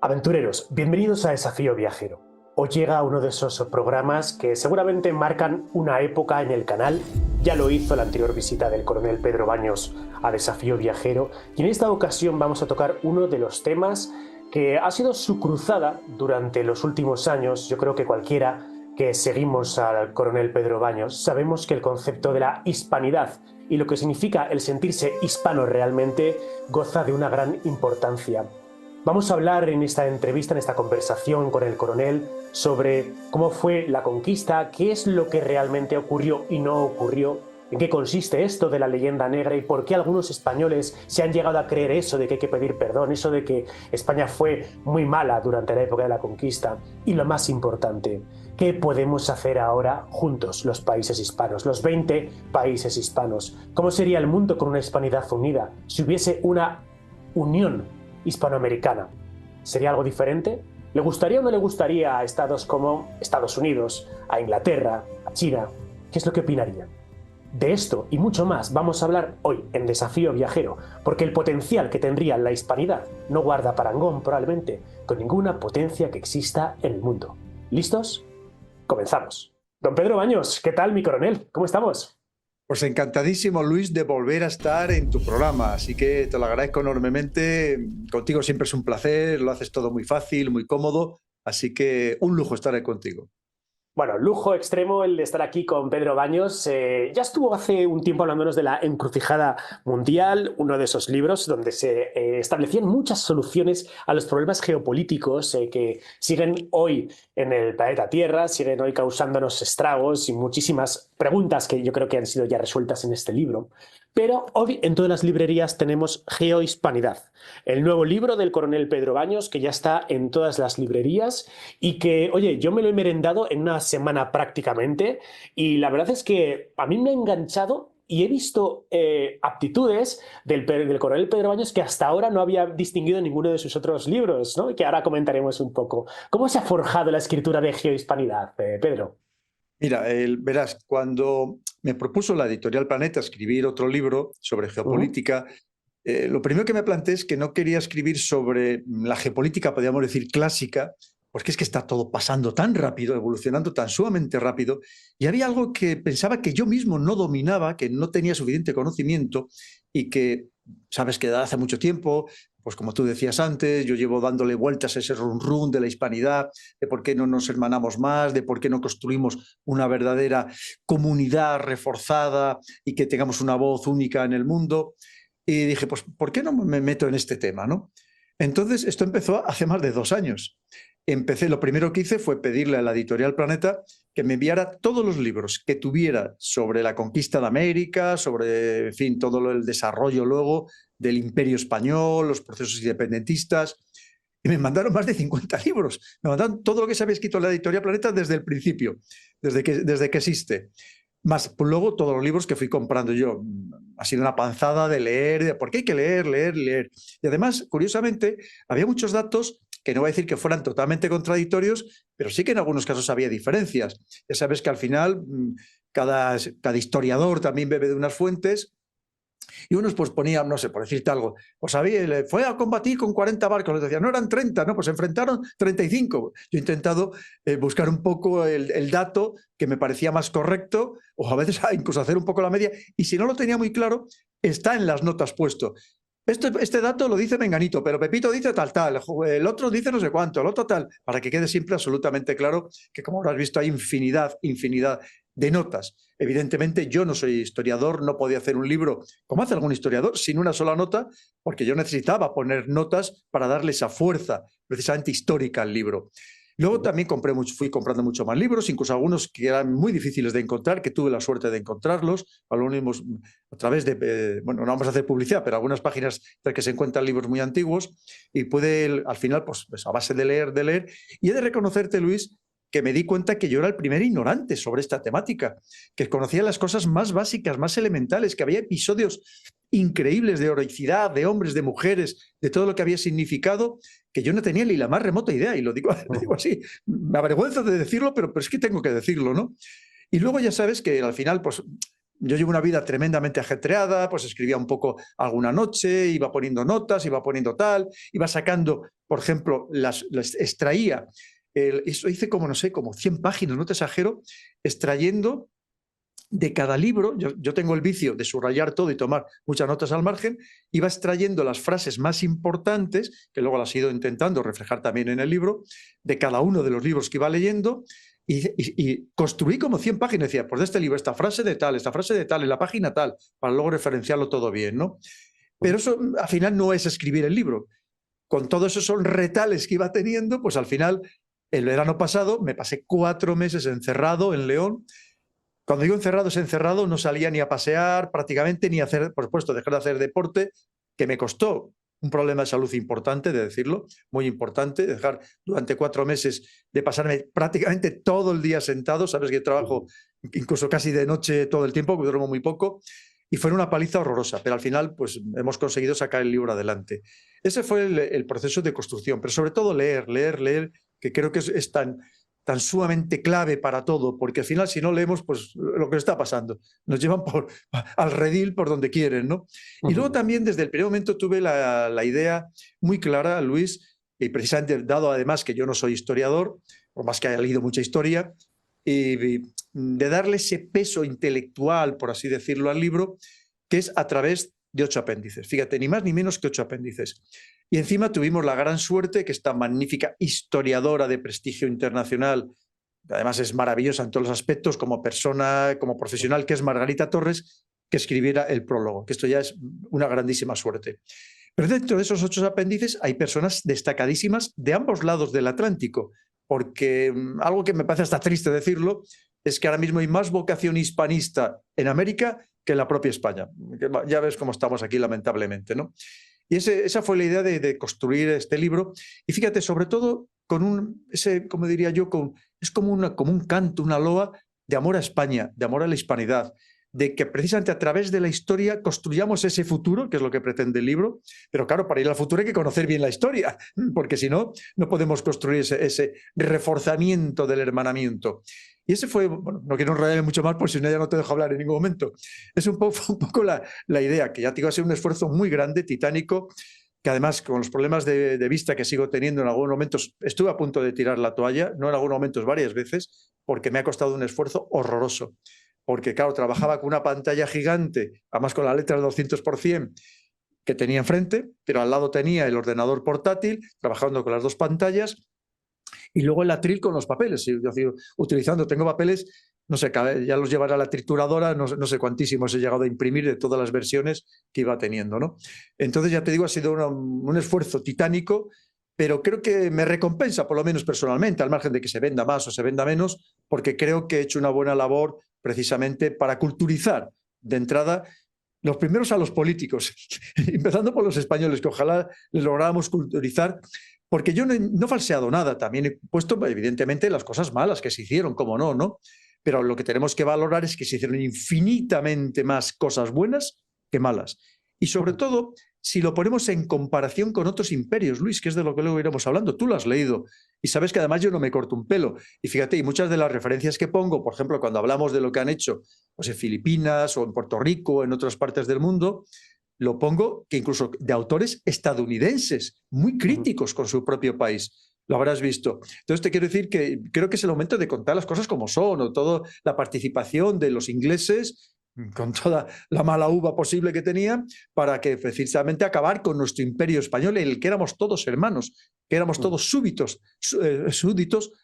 Aventureros, bienvenidos a Desafío Viajero. Os llega uno de esos programas que seguramente marcan una época en el canal. Ya lo hizo la anterior visita del coronel Pedro Baños a Desafío Viajero y en esta ocasión vamos a tocar uno de los temas que ha sido su cruzada durante los últimos años. Yo creo que cualquiera que seguimos al coronel Pedro Baños sabemos que el concepto de la hispanidad y lo que significa el sentirse hispano realmente goza de una gran importancia. Vamos a hablar en esta entrevista, en esta conversación con el coronel, sobre cómo fue la conquista, qué es lo que realmente ocurrió y no ocurrió, en qué consiste esto de la leyenda negra y por qué algunos españoles se han llegado a creer eso de que hay que pedir perdón, eso de que España fue muy mala durante la época de la conquista. Y lo más importante, ¿qué podemos hacer ahora juntos los países hispanos, los 20 países hispanos? ¿Cómo sería el mundo con una hispanidad unida si hubiese una unión hispanoamericana? ¿Sería algo diferente? ¿Le gustaría o no le gustaría a estados como Estados Unidos, a Inglaterra, a China? ¿Qué es lo que opinarían? De esto y mucho más vamos a hablar hoy en Desafío Viajero, porque el potencial que tendría la hispanidad no guarda parangón probablemente con ninguna potencia que exista en el mundo. ¿Listos? Comenzamos. Don Pedro Baños, ¿qué tal, mi coronel? ¿Cómo estamos? Pues encantadísimo, Luis, de volver a estar en tu programa, así que te lo agradezco enormemente. Contigo siempre es un placer, lo haces todo muy fácil, muy cómodo, así que un lujo estar ahí contigo. Bueno, lujo extremo el de estar aquí con Pedro Baños. Ya estuvo hace un tiempo hablándonos de la encrucijada mundial, uno de esos libros donde se establecían muchas soluciones a los problemas geopolíticos que siguen hoy en el planeta Tierra, siguen hoy causándonos estragos y muchísimas preguntas que yo creo que han sido ya resueltas en este libro. Pero hoy en todas las librerías tenemos Geohispanidad, el nuevo libro del coronel Pedro Baños que ya está en todas las librerías y que, oye, yo me lo he merendado en una semana prácticamente y la verdad es que a mí me ha enganchado y he visto aptitudes del coronel Pedro Baños que hasta ahora no había distinguido en ninguno de sus otros libros, ¿no? Y que ahora comentaremos un poco. ¿Cómo se ha forjado la escritura de Geohispanidad, Pedro? Mira, verás, cuando me propuso la editorial Planeta escribir otro libro sobre geopolítica, lo primero que me planteé es que no quería escribir sobre la geopolítica, podríamos decir, clásica, porque es que está todo pasando tan rápido, evolucionando tan sumamente rápido, y había algo que pensaba que yo mismo no dominaba, que no tenía suficiente conocimiento y que, sabes, que hace mucho tiempo, pues como tú decías antes, yo llevo dándole vueltas a ese run run de la hispanidad, de por qué no nos hermanamos más, de por qué no construimos una verdadera comunidad reforzada y que tengamos una voz única en el mundo. Y dije, pues, ¿por qué no me meto en este tema, no? Entonces, esto empezó hace más de 2 años. Lo primero que hice fue pedirle a la editorial Planeta que me enviara todos los libros que tuviera sobre la conquista de América, sobre, en fin, todo el desarrollo luego del Imperio Español, los procesos independentistas. Y me mandaron más de 50 libros. Me mandaron todo lo que se había escrito en la editorial Planeta desde el principio, desde que existe. Más pues luego todos los libros que fui comprando yo. Ha sido una panzada de leer, porque hay que leer, leer, leer. Y además, curiosamente, había muchos datos que no voy a decir que fueran totalmente contradictorios, pero sí que en algunos casos había diferencias. Ya sabes que al final cada historiador también bebe de unas fuentes. Y unos pues ponían, no sé, por decirte algo, pues fue a combatir con 40 barcos, les decían, no eran 30, no, pues se enfrentaron 35. Yo he intentado buscar un poco el dato que me parecía más correcto, o a veces incluso hacer un poco la media, y si no lo tenía muy claro, está en las notas puesto. Este dato lo dice Menganito, pero Pepito dice tal, el otro dice no sé cuánto, el otro tal, para que quede siempre absolutamente claro que, como habrás visto, hay infinidad de notas. Evidentemente, yo no soy historiador, no podía hacer un libro, como hace algún historiador, sin una sola nota, porque yo necesitaba poner notas para darle esa fuerza precisamente histórica al libro. Luego también fui comprando mucho más libros, incluso algunos que eran muy difíciles de encontrar, que tuve la suerte de encontrarlos, algunos a través de, bueno, no vamos a hacer publicidad, pero algunas páginas en que se encuentran libros muy antiguos, y pude, al final, pues a base de leer, y he de reconocerte, Luis, que me di cuenta que yo era el primer ignorante sobre esta temática, que conocía las cosas más básicas, más elementales, que había episodios increíbles de heroicidad, de hombres, de mujeres, de todo lo que había significado, que yo no tenía ni la más remota idea, y lo digo así, me avergüenza de decirlo, pero es que tengo que decirlo, ¿no? Y luego ya sabes que al final, pues yo llevo una vida tremendamente ajetreada, pues escribía un poco alguna noche, iba poniendo notas, iba poniendo tal, iba sacando, por ejemplo, las extraía, eso hice como, no sé, como 100 páginas, no te exagero, extrayendo de cada libro. Yo tengo el vicio de subrayar todo y tomar muchas notas al margen, iba extrayendo las frases más importantes, que luego las he ido intentando reflejar también en el libro, de cada uno de los libros que iba leyendo, y construí como 100 páginas. Decía, pues de este libro, esta frase de tal, en la página tal, para luego referenciarlo todo bien, ¿no? Pero eso al final no es escribir el libro. Con todos esos son retales que iba teniendo, pues al final, el verano pasado, me pasé 4 meses encerrado en León. Cuando digo encerrado, es encerrado, no salía ni a pasear prácticamente, ni a hacer, por supuesto, dejar de hacer deporte, que me costó un problema de salud importante, de decirlo, muy importante, dejar durante 4 meses de pasarme prácticamente todo el día sentado. Sabes que trabajo incluso casi de noche todo el tiempo, que duermo muy poco, y fue una paliza horrorosa, pero al final pues hemos conseguido sacar el libro adelante. Ese fue el proceso de construcción, pero sobre todo leer, que creo que es tan sumamente clave para todo, porque al final si no leemos, pues lo que está pasando, nos llevan al redil por donde quieren, ¿no? Y luego también desde el primer momento tuve la idea muy clara, Luis, y precisamente dado además que yo no soy historiador, por más que haya leído mucha historia, y de darle ese peso intelectual, por así decirlo, al libro, que es a través de 8 apéndices. Fíjate, ni más ni menos que 8 apéndices. Y encima tuvimos la gran suerte que esta magnífica historiadora de prestigio internacional, que además es maravillosa en todos los aspectos, como persona, como profesional, que es Margarita Torres, que escribiera el prólogo, que esto ya es una grandísima suerte. Pero dentro de esos 8 apéndices hay personas destacadísimas de ambos lados del Atlántico, porque algo que me parece hasta triste decirlo es que ahora mismo hay más vocación hispanista en América que en la propia España. Ya ves cómo estamos aquí, lamentablemente, ¿no? Y esa fue la idea de construir este libro. Y fíjate, sobre todo con como diría yo, es como un canto, una loa de amor a España, de amor a la hispanidad, de que precisamente a través de la historia construyamos ese futuro, que es lo que pretende el libro. Pero claro, para ir al futuro hay que conocer bien la historia, porque si no, no podemos construir ese reforzamiento del hermanamiento. Y ese fue, bueno, no quiero enrollarme mucho más, porque si no ya no te dejo hablar en ningún momento. Es un poco la idea, que ya te digo, ha sido un esfuerzo muy grande, titánico, que además con los problemas de vista que sigo teniendo en algunos momentos, estuve a punto de tirar la toalla, no en algunos momentos, varias veces, porque me ha costado un esfuerzo horroroso. Porque claro, trabajaba con una pantalla gigante, además con la letra 200% que tenía enfrente, pero al lado tenía el ordenador portátil, trabajando con las 2 pantallas, y luego el atril con los papeles. Yo sigo utilizando, tengo papeles, no sé, ya los llevará a la trituradora, no sé cuantísimos he llegado a imprimir de todas las versiones que iba teniendo, ¿no? Entonces, ya te digo, ha sido un esfuerzo titánico, pero creo que me recompensa, por lo menos personalmente, al margen de que se venda más o se venda menos, porque creo que he hecho una buena labor precisamente para culturizar de entrada los primeros a los políticos, empezando por los españoles, que ojalá les lográramos culturizar, porque yo no he falseado nada, también he puesto evidentemente las cosas malas que se hicieron, como no, ¿no? Pero lo que tenemos que valorar es que se hicieron infinitamente más cosas buenas que malas. Y sobre todo, si lo ponemos en comparación con otros imperios, Luis, que es de lo que luego iremos hablando, tú lo has leído y sabes que además yo no me corto un pelo. Y fíjate, y muchas de las referencias que pongo, por ejemplo, cuando hablamos de lo que han hecho pues en Filipinas o en Puerto Rico o en otras partes del mundo, lo pongo que incluso de autores estadounidenses, muy críticos con su propio país. Lo habrás visto. Entonces te quiero decir que creo que es el momento de contar las cosas como son, o toda la participación de los ingleses con toda la mala uva posible que tenían, para que precisamente acabar con nuestro imperio español, en el que éramos todos hermanos, que éramos todos súbditos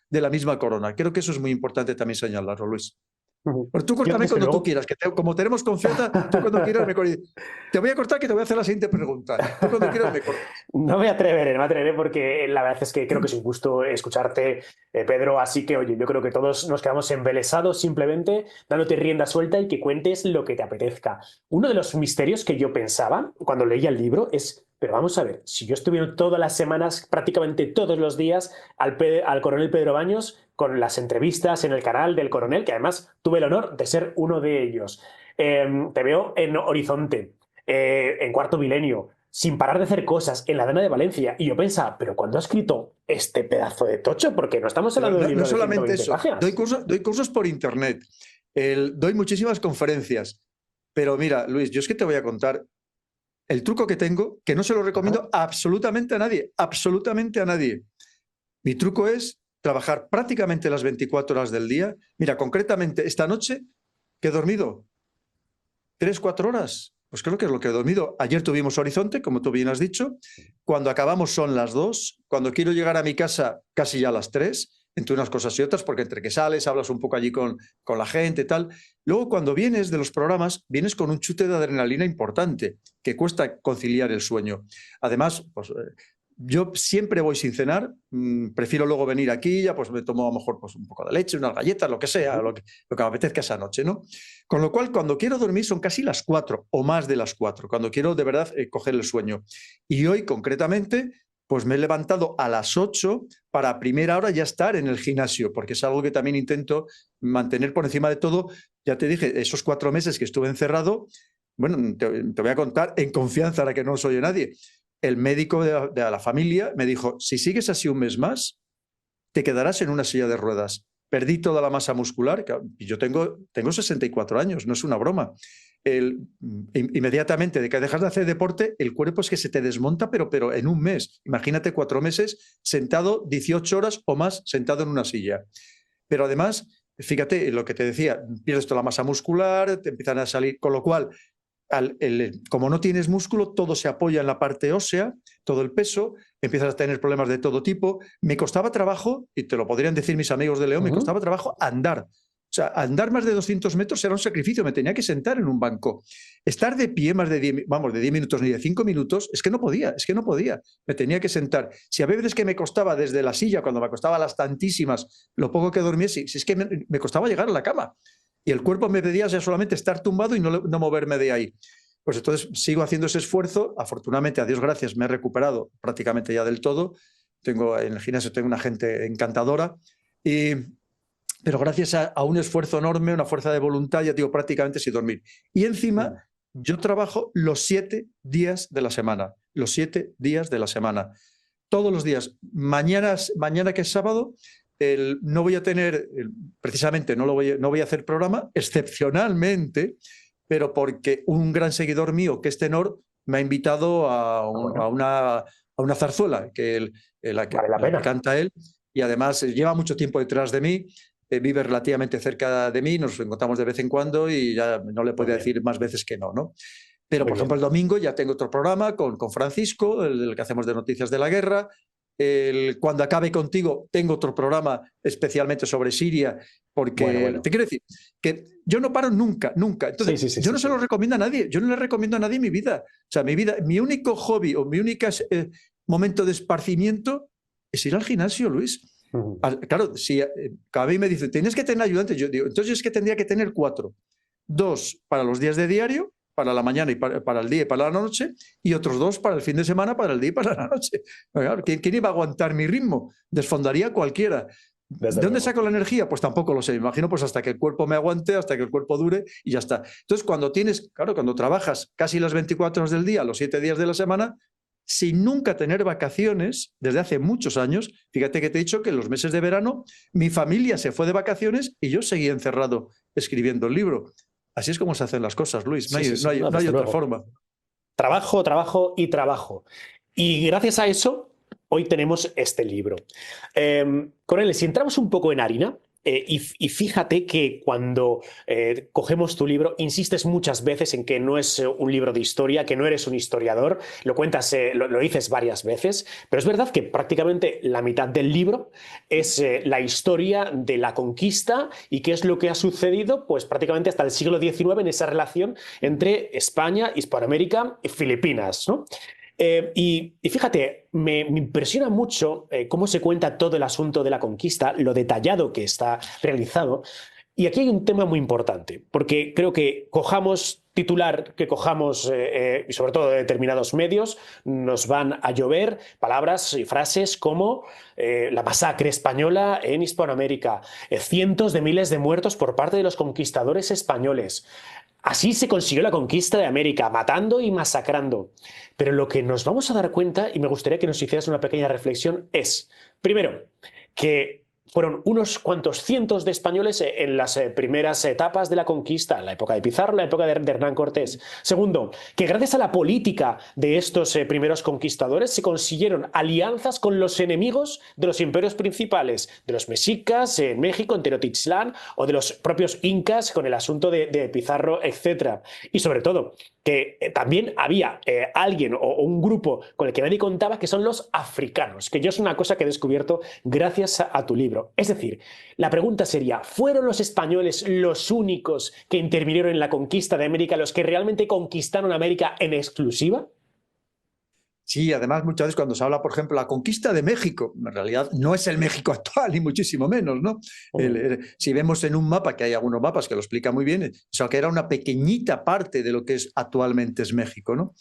de la misma corona. Creo que eso es muy importante también señalarlo, Luis. Pero tú córtame cuando tú quieras, que como tenemos confianza, tú cuando quieras me cortas. Te voy a cortar, que te voy a hacer la siguiente pregunta. Tú cuando quieras me cortas. No me atreveré porque la verdad es que creo que es un gusto escucharte, Pedro, así que oye, yo creo que todos nos quedamos embelesados simplemente dándote rienda suelta y que cuentes lo que te apetezca. Uno de los misterios que yo pensaba cuando leía el libro es, pero vamos a ver, si yo estuviera todas las semanas, prácticamente todos los días, al coronel Pedro Baños, con las entrevistas en el canal del coronel, que además tuve el honor de ser uno de ellos. Te veo en Horizonte, en Cuarto Milenio, sin parar de hacer cosas, en la Dana de Valencia. Y yo pensaba, ¿pero cuándo ha escrito este pedazo de tocho? Porque no estamos hablando de un libro no solamente de 120 eso, páginas. doy cursos por internet, doy muchísimas conferencias. Pero mira, Luis, yo es que te voy a contar el truco que tengo, que no se lo recomiendo absolutamente a nadie, absolutamente a nadie. Mi truco es trabajar prácticamente las 24 horas del día. Mira, concretamente esta noche que he dormido 3, 4 horas. Pues creo que es lo que he dormido. Ayer tuvimos Horizonte, como tú bien has dicho. Cuando acabamos son las 2. Cuando quiero llegar a mi casa, casi ya las 3. Entre unas cosas y otras, porque entre que sales, hablas un poco allí con la gente y tal. Luego, cuando vienes de los programas, vienes con un chute de adrenalina importante, que cuesta conciliar el sueño. Además, pues, yo siempre voy sin cenar, prefiero luego venir aquí, ya pues me tomo a lo mejor pues, un poco de leche, unas galletas, lo que sea, lo que me apetezca esa noche, ¿no? Con lo cual, cuando quiero dormir son casi las 4 o más de las 4, cuando quiero de verdad coger el sueño. Y hoy, concretamente, pues me he levantado a las 8 para a primera hora ya estar en el gimnasio, porque es algo que también intento mantener por encima de todo. Ya te dije, esos 4 meses que estuve encerrado, bueno, te voy a contar en confianza, ahora que no soy nadie. El médico de la familia me dijo, si sigues así un mes más, te quedarás en una silla de ruedas. Perdí toda la masa muscular, y yo tengo 64 años, no es una broma. Inmediatamente de que dejas de hacer deporte, el cuerpo es que se te desmonta, pero en un mes. Imagínate 4 meses sentado 18 horas o más sentado en una silla. Pero además, fíjate, lo que te decía, pierdes toda la masa muscular, te empiezan a salir, con lo cual como no tienes músculo, todo se apoya en la parte ósea, todo el peso, empiezas a tener problemas de todo tipo. Me costaba trabajo, y te lo podrían decir mis amigos de León, me costaba trabajo andar. O sea, andar más de 200 metros era un sacrificio, me tenía que sentar en un banco. Estar de pie más de 10 minutos ni de 5 minutos, es que no podía, me tenía que sentar. Si a veces que me costaba desde la silla, cuando me costaba las tantísimas, lo poco que dormía, si es que me costaba llegar a la cama. Y el cuerpo me pedía ya solamente estar tumbado y no moverme de ahí. Pues entonces sigo haciendo ese esfuerzo. Afortunadamente, a Dios gracias, me he recuperado prácticamente ya del todo. En el gimnasio tengo una gente encantadora. Pero gracias a un esfuerzo enorme, una fuerza de voluntad, ya digo, prácticamente sin dormir. Y encima, yo trabajo los 7 días de la semana. Los 7 días de la semana. Todos los días. Mañana que es sábado, no voy a tener, precisamente no voy a hacer programa, excepcionalmente, pero porque un gran seguidor mío, que es tenor, me ha invitado a una zarzuela que canta él, y además lleva mucho tiempo detrás de mí, vive relativamente cerca de mí, nos encontramos de vez en cuando y ya no le puedo decir más veces que no, ¿no? Pero, por ejemplo, el domingo ya tengo otro programa con Francisco, el que hacemos de noticias de la guerra. Cuando acabe contigo, tengo otro programa especialmente sobre Siria, porque te quiero decir que yo no paro nunca. Entonces, yo no se lo recomiendo a nadie, yo no le recomiendo a nadie mi vida. O sea, mi único hobby o mi único momento de esparcimiento es ir al gimnasio, Luis. Claro, si cada vez me dice, tienes que tener ayudantes, yo digo, entonces es que tendría que tener 4. 2 para los días de diario, para la mañana y para el día y para la noche, y otros 2 para el fin de semana, para el día y para la noche. ¿Quién iba a aguantar mi ritmo? Desfondaría cualquiera. ¿De dónde saco la energía? Pues tampoco lo sé. Me imagino pues hasta que el cuerpo me aguante, hasta que el cuerpo dure y ya está. Entonces, cuando trabajas casi las 24 horas del día, los 7 días de la semana, sin nunca tener vacaciones, desde hace muchos años, fíjate que te he dicho que en los meses de verano mi familia se fue de vacaciones y yo seguía encerrado escribiendo el libro. Así es como se hacen las cosas, Luis. No hay otra forma. Trabajo, trabajo y trabajo. Y gracias a eso, hoy tenemos este libro. Cornelis, si entramos un poco en harina, y fíjate que cuando cogemos tu libro, insistes muchas veces en que no es un libro de historia, que no eres un historiador, lo cuentas, lo dices varias veces, pero es verdad que prácticamente la mitad del libro es la historia de la conquista y qué es lo que ha sucedido pues prácticamente hasta el siglo XIX en esa relación entre España, Hispanoamérica y Filipinas, ¿no? Y fíjate, me impresiona mucho cómo se cuenta todo el asunto de la conquista, lo detallado que está realizado. Y aquí hay un tema muy importante, porque creo que cojamos titular, que cojamos, y sobre todo de determinados medios, nos van a llover palabras y frases como la masacre española en Hispanoamérica, cientos de miles de muertos por parte de los conquistadores españoles. Así se consiguió la conquista de América, matando y masacrando. Pero lo que nos vamos a dar cuenta, y me gustaría que nos hicieras una pequeña reflexión, es, primero, que fueron unos cuantos cientos de españoles en las primeras etapas de la conquista, en la época de Pizarro, en la época de Hernán Cortés. Segundo, que gracias a la política de estos primeros conquistadores se consiguieron alianzas con los enemigos de los imperios principales, de los mexicas en México, en Tenochtitlán, o de los propios incas con el asunto de Pizarro, etc. Y sobre todo, que también había alguien o un grupo con el que nadie contaba, que son los africanos, que yo es una cosa que he descubierto gracias a tu libro. Es decir, la pregunta sería, ¿fueron los españoles los únicos que intervinieron en la conquista de América, los que realmente conquistaron América en exclusiva? Sí, además muchas veces cuando se habla, por ejemplo, la conquista de México, en realidad no es el México actual, ni muchísimo menos, ¿no? Si vemos en un mapa, que hay algunos mapas que lo explican muy bien, o sea, que era una pequeñita parte de lo que actualmente es México, ¿no?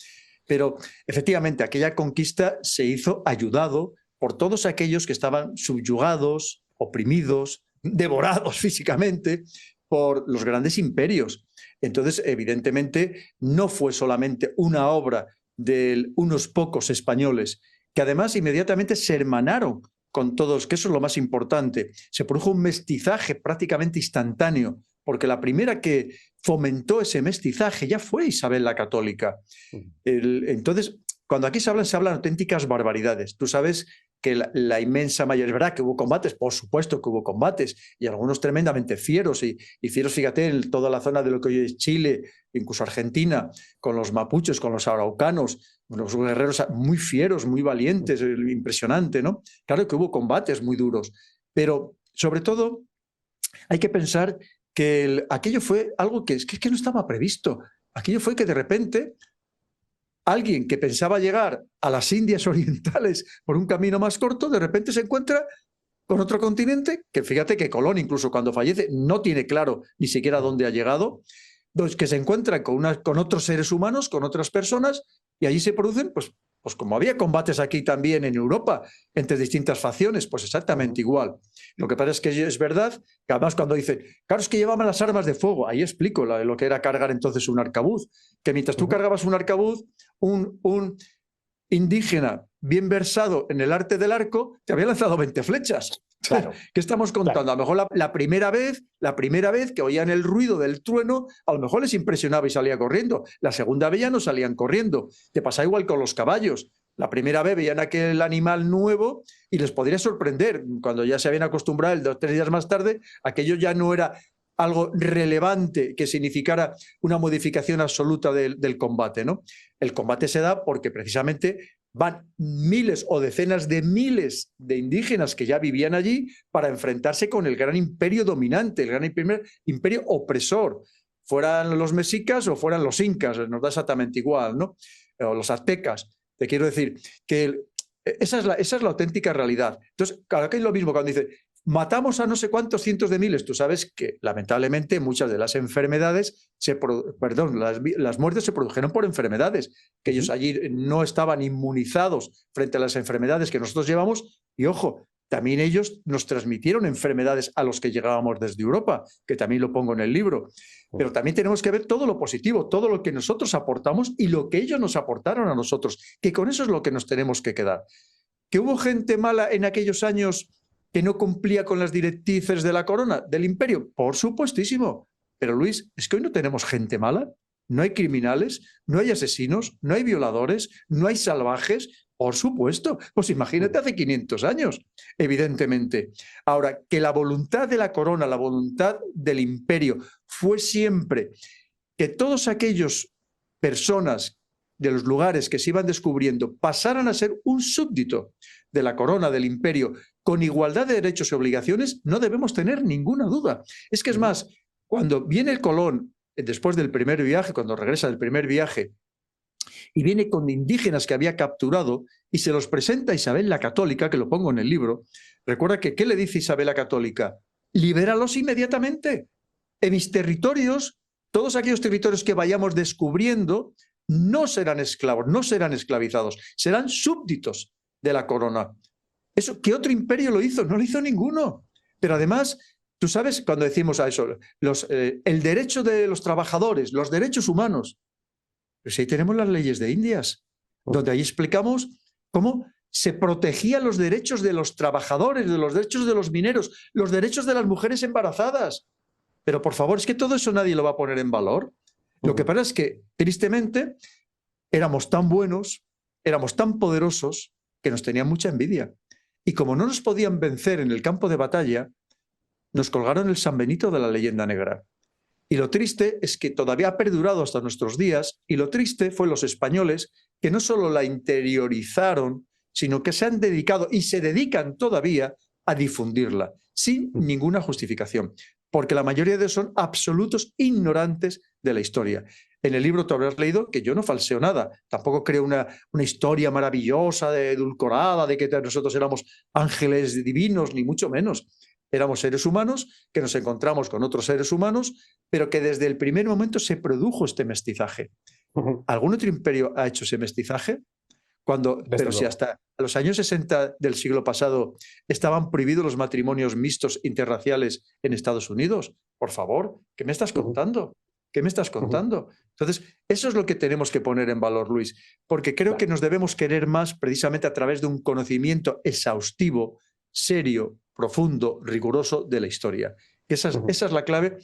Pero efectivamente aquella conquista se hizo ayudado por todos aquellos que estaban subyugados, oprimidos, devorados físicamente por los grandes imperios. Entonces, evidentemente, no fue solamente una obra de unos pocos españoles, que además inmediatamente se hermanaron con todos, que eso es lo más importante. Se produjo un mestizaje prácticamente instantáneo, porque la primera que fomentó ese mestizaje ya fue Isabel la Católica. Entonces, cuando aquí se hablan auténticas barbaridades. Tú sabes que la inmensa mayoría, es verdad que hubo combates, por supuesto que hubo combates, y algunos tremendamente fieros, y fieros, fíjate, en toda la zona de lo que hoy es Chile, incluso Argentina, con los mapuches, con los araucanos, unos guerreros muy fieros, muy valientes, impresionante, ¿no? Claro que hubo combates muy duros, pero sobre todo hay que pensar que aquello fue algo que no estaba previsto. Aquello fue que de repente alguien que pensaba llegar a las Indias orientales por un camino más corto, de repente se encuentra con otro continente, que fíjate que Colón, incluso cuando fallece, no tiene claro ni siquiera dónde ha llegado, que se encuentra con otros seres humanos, con otras personas, y allí se producen, pues como había combates aquí también en Europa, entre distintas facciones, pues exactamente igual. Lo que pasa es que es verdad que además cuando dicen, claro, es que llevaban las armas de fuego, ahí explico lo que era cargar entonces un arcabuz, que mientras tú cargabas un arcabuz, un indígena bien versado en el arte del arco te había lanzado 20 flechas. Claro, ¿qué estamos contando? Claro. A lo mejor la primera vez que oían el ruido del trueno, a lo mejor les impresionaba y salía corriendo. La segunda vez ya no salían corriendo. Te pasa igual con los caballos. La primera vez veían aquel animal nuevo y les podría sorprender. Cuando ya se habían acostumbrado, 2 o 3 días más tarde, aquello ya no era algo relevante que significara una modificación absoluta del combate, ¿no? El combate se da porque precisamente van miles o decenas de miles de indígenas que ya vivían allí para enfrentarse con el gran imperio dominante, el gran imperio opresor, fueran los mexicas o fueran los incas, nos da exactamente igual, ¿no? O los aztecas. Te quiero decir que esa es la auténtica realidad. Entonces, claro que es lo mismo cuando dice matamos a no sé cuántos cientos de miles. Tú sabes que, lamentablemente, muchas de las enfermedades, las muertes se produjeron por enfermedades, que ellos allí no estaban inmunizados frente a las enfermedades que nosotros llevamos. Y, ojo, también ellos nos transmitieron enfermedades a los que llegábamos desde Europa, que también lo pongo en el libro. Pero también tenemos que ver todo lo positivo, todo lo que nosotros aportamos y lo que ellos nos aportaron a nosotros, que con eso es lo que nos tenemos que quedar. ¿Que hubo gente mala en aquellos años que no cumplía con las directrices de la corona, del imperio? Por supuestísimo. Pero Luis, es que hoy no tenemos gente mala, no hay criminales, no hay asesinos, no hay violadores, no hay salvajes. Por supuesto. Pues imagínate hace 500 años, evidentemente. Ahora, que la voluntad de la corona, la voluntad del imperio fue siempre que todos aquellos personas de los lugares que se iban descubriendo pasaran a ser un súbdito de la corona, del imperio, con igualdad de derechos y obligaciones, no debemos tener ninguna duda. Es que es más, cuando viene el Colón, después del primer viaje, cuando regresa del primer viaje, y viene con indígenas que había capturado y se los presenta a Isabel la Católica, que lo pongo en el libro, recuerda que ¿qué le dice Isabel la Católica? Libéralos inmediatamente. En mis territorios, todos aquellos territorios que vayamos descubriendo, no serán esclavos, no serán esclavizados, serán súbditos de la corona. Eso, ¿qué otro imperio lo hizo? No lo hizo ninguno. Pero además, tú sabes, cuando decimos a eso, el derecho de los trabajadores, los derechos humanos, pues ahí tenemos las leyes de Indias, donde ahí explicamos cómo se protegían los derechos de los trabajadores, de los derechos de los mineros, los derechos de las mujeres embarazadas. Pero por favor, es que todo eso nadie lo va a poner en valor. Lo que pasa es que, tristemente, éramos tan buenos, éramos tan poderosos, que nos tenían mucha envidia. Y como no nos podían vencer en el campo de batalla, nos colgaron el San Benito de la leyenda negra. Y lo triste es que todavía ha perdurado hasta nuestros días, y lo triste fue los españoles que no solo la interiorizaron, sino que se han dedicado y se dedican todavía a difundirla, sin ninguna justificación, porque la mayoría de ellos son absolutos ignorantes de la historia. En el libro tú habrás leído que yo no falseo nada, tampoco creo una historia maravillosa, edulcorada, de que nosotros éramos ángeles divinos, ni mucho menos. Éramos seres humanos que nos encontramos con otros seres humanos, pero que desde el primer momento se produjo este mestizaje. ¿Algún otro imperio ha hecho ese mestizaje? Pero si hasta los años 60 del siglo pasado estaban prohibidos los matrimonios mixtos interraciales en Estados Unidos. Por favor, ¿qué me estás contando? ¿Qué me estás contando? Entonces, eso es lo que tenemos que poner en valor, Luis, porque creo que nos debemos querer más precisamente a través de un conocimiento exhaustivo, serio, profundo, riguroso de la historia. Esa es la clave.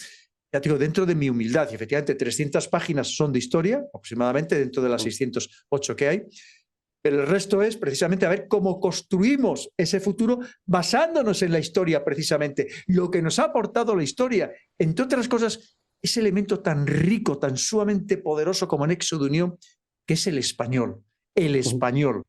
Ya te digo, dentro de mi humildad, y efectivamente 300 páginas son de historia, aproximadamente, dentro de las 608 que hay, pero el resto es precisamente a ver cómo construimos ese futuro basándonos en la historia, precisamente. Lo que nos ha aportado la historia, entre otras cosas, ese elemento tan rico, tan sumamente poderoso como nexo de unión, que es el español. El español.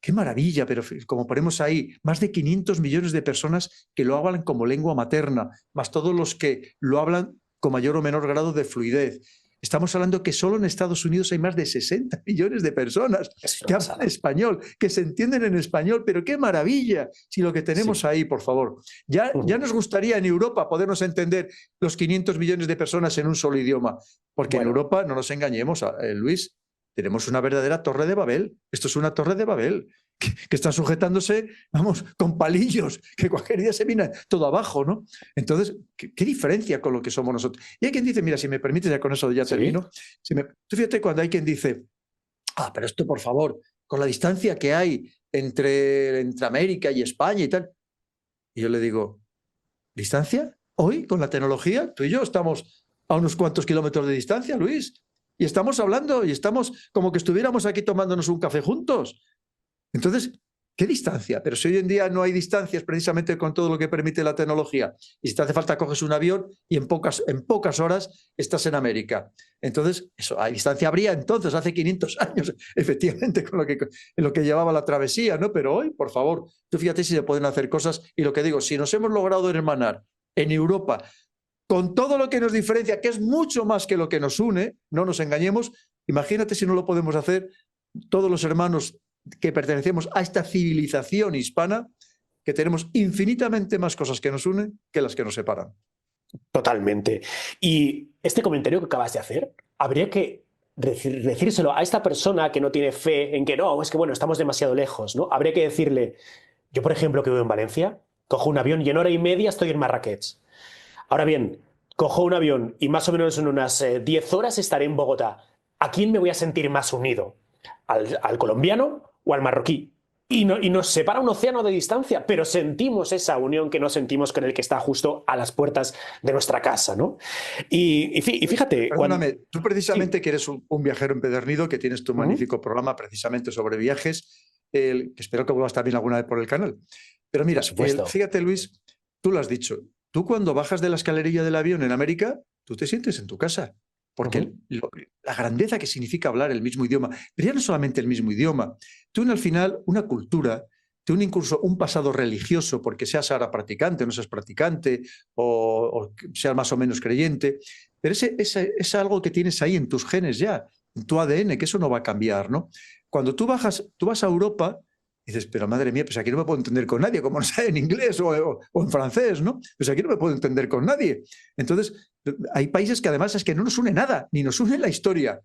¡Qué maravilla! Pero como ponemos ahí, más de 500 millones de personas que lo hablan como lengua materna, más todos los que lo hablan con mayor o menor grado de fluidez. Estamos hablando que solo en Estados Unidos hay más de 60 millones de personas que hablan español, que se entienden en español, pero qué maravilla si lo que tenemos ahí, por favor. Ya nos gustaría en Europa podernos entender los 500 millones de personas en un solo idioma, porque en Europa, no nos engañemos, Luis, tenemos una verdadera torre de Babel. Esto es una torre de Babel que está sujetándose, vamos, con palillos, que cualquier día se viene todo abajo, ¿no? Entonces, ¿qué diferencia con lo que somos nosotros? Y hay quien dice, mira, si me permites, ya con eso ya termino. Tú fíjate cuando hay quien dice, pero esto, por favor, con la distancia que hay entre América y España y tal. Y yo le digo, ¿distancia? Hoy, con la tecnología, tú y yo estamos a unos cuantos kilómetros de distancia, Luis. Y estamos hablando y estamos como que estuviéramos aquí tomándonos un café juntos. Entonces, ¿qué distancia? Pero si hoy en día no hay distancias precisamente con todo lo que permite la tecnología, y si te hace falta coges un avión y en pocas horas estás en América. Entonces, eso, a distancia habría entonces, hace 500 años, efectivamente, con lo que llevaba la travesía, ¿no? Pero hoy, por favor, tú fíjate si se pueden hacer cosas. Y lo que digo, si nos hemos logrado hermanar en Europa con todo lo que nos diferencia, que es mucho más que lo que nos une, no nos engañemos, imagínate si no lo podemos hacer todos los hermanos que pertenecemos a esta civilización hispana, que tenemos infinitamente más cosas que nos unen que las que nos separan. Totalmente. Y este comentario que acabas de hacer, habría que decírselo a esta persona que no tiene fe en que no, es que bueno, estamos demasiado lejos, ¿no? Habría que decirle, yo por ejemplo que vivo en Valencia, cojo un avión y en hora y media estoy en Marrakech. Ahora bien, cojo un avión y más o menos en unas 10 horas estaré en Bogotá. ¿A quién me voy a sentir más unido? ¿Al colombiano o al marroquí? Y nos separa un océano de distancia, pero sentimos esa unión que no sentimos con el que está justo a las puertas de nuestra casa, ¿no? Y fíjate... Perdóname, tú precisamente que eres un viajero empedernido, que tienes tu magnífico programa precisamente sobre viajes, que espero que vuelvas también alguna vez por el canal. Pero mira, fíjate, Luis, tú lo has dicho. Tú cuando bajas de la escalerilla del avión en América, tú te sientes en tu casa. Porque la grandeza que significa hablar el mismo idioma, pero ya no solamente el mismo idioma, tiene al final una cultura, tiene incluso un pasado religioso, porque seas ahora practicante, no seas practicante, o seas más o menos creyente, pero es algo que tienes ahí en tus genes ya, en tu ADN, que eso no va a cambiar, ¿no? Cuando tú vas a Europa, dices, pero madre mía, pues aquí no me puedo entender con nadie, como no sé en inglés o en francés, ¿no? Pues aquí no me puedo entender con nadie. Entonces, hay países que además es que no nos une nada, ni nos une la historia.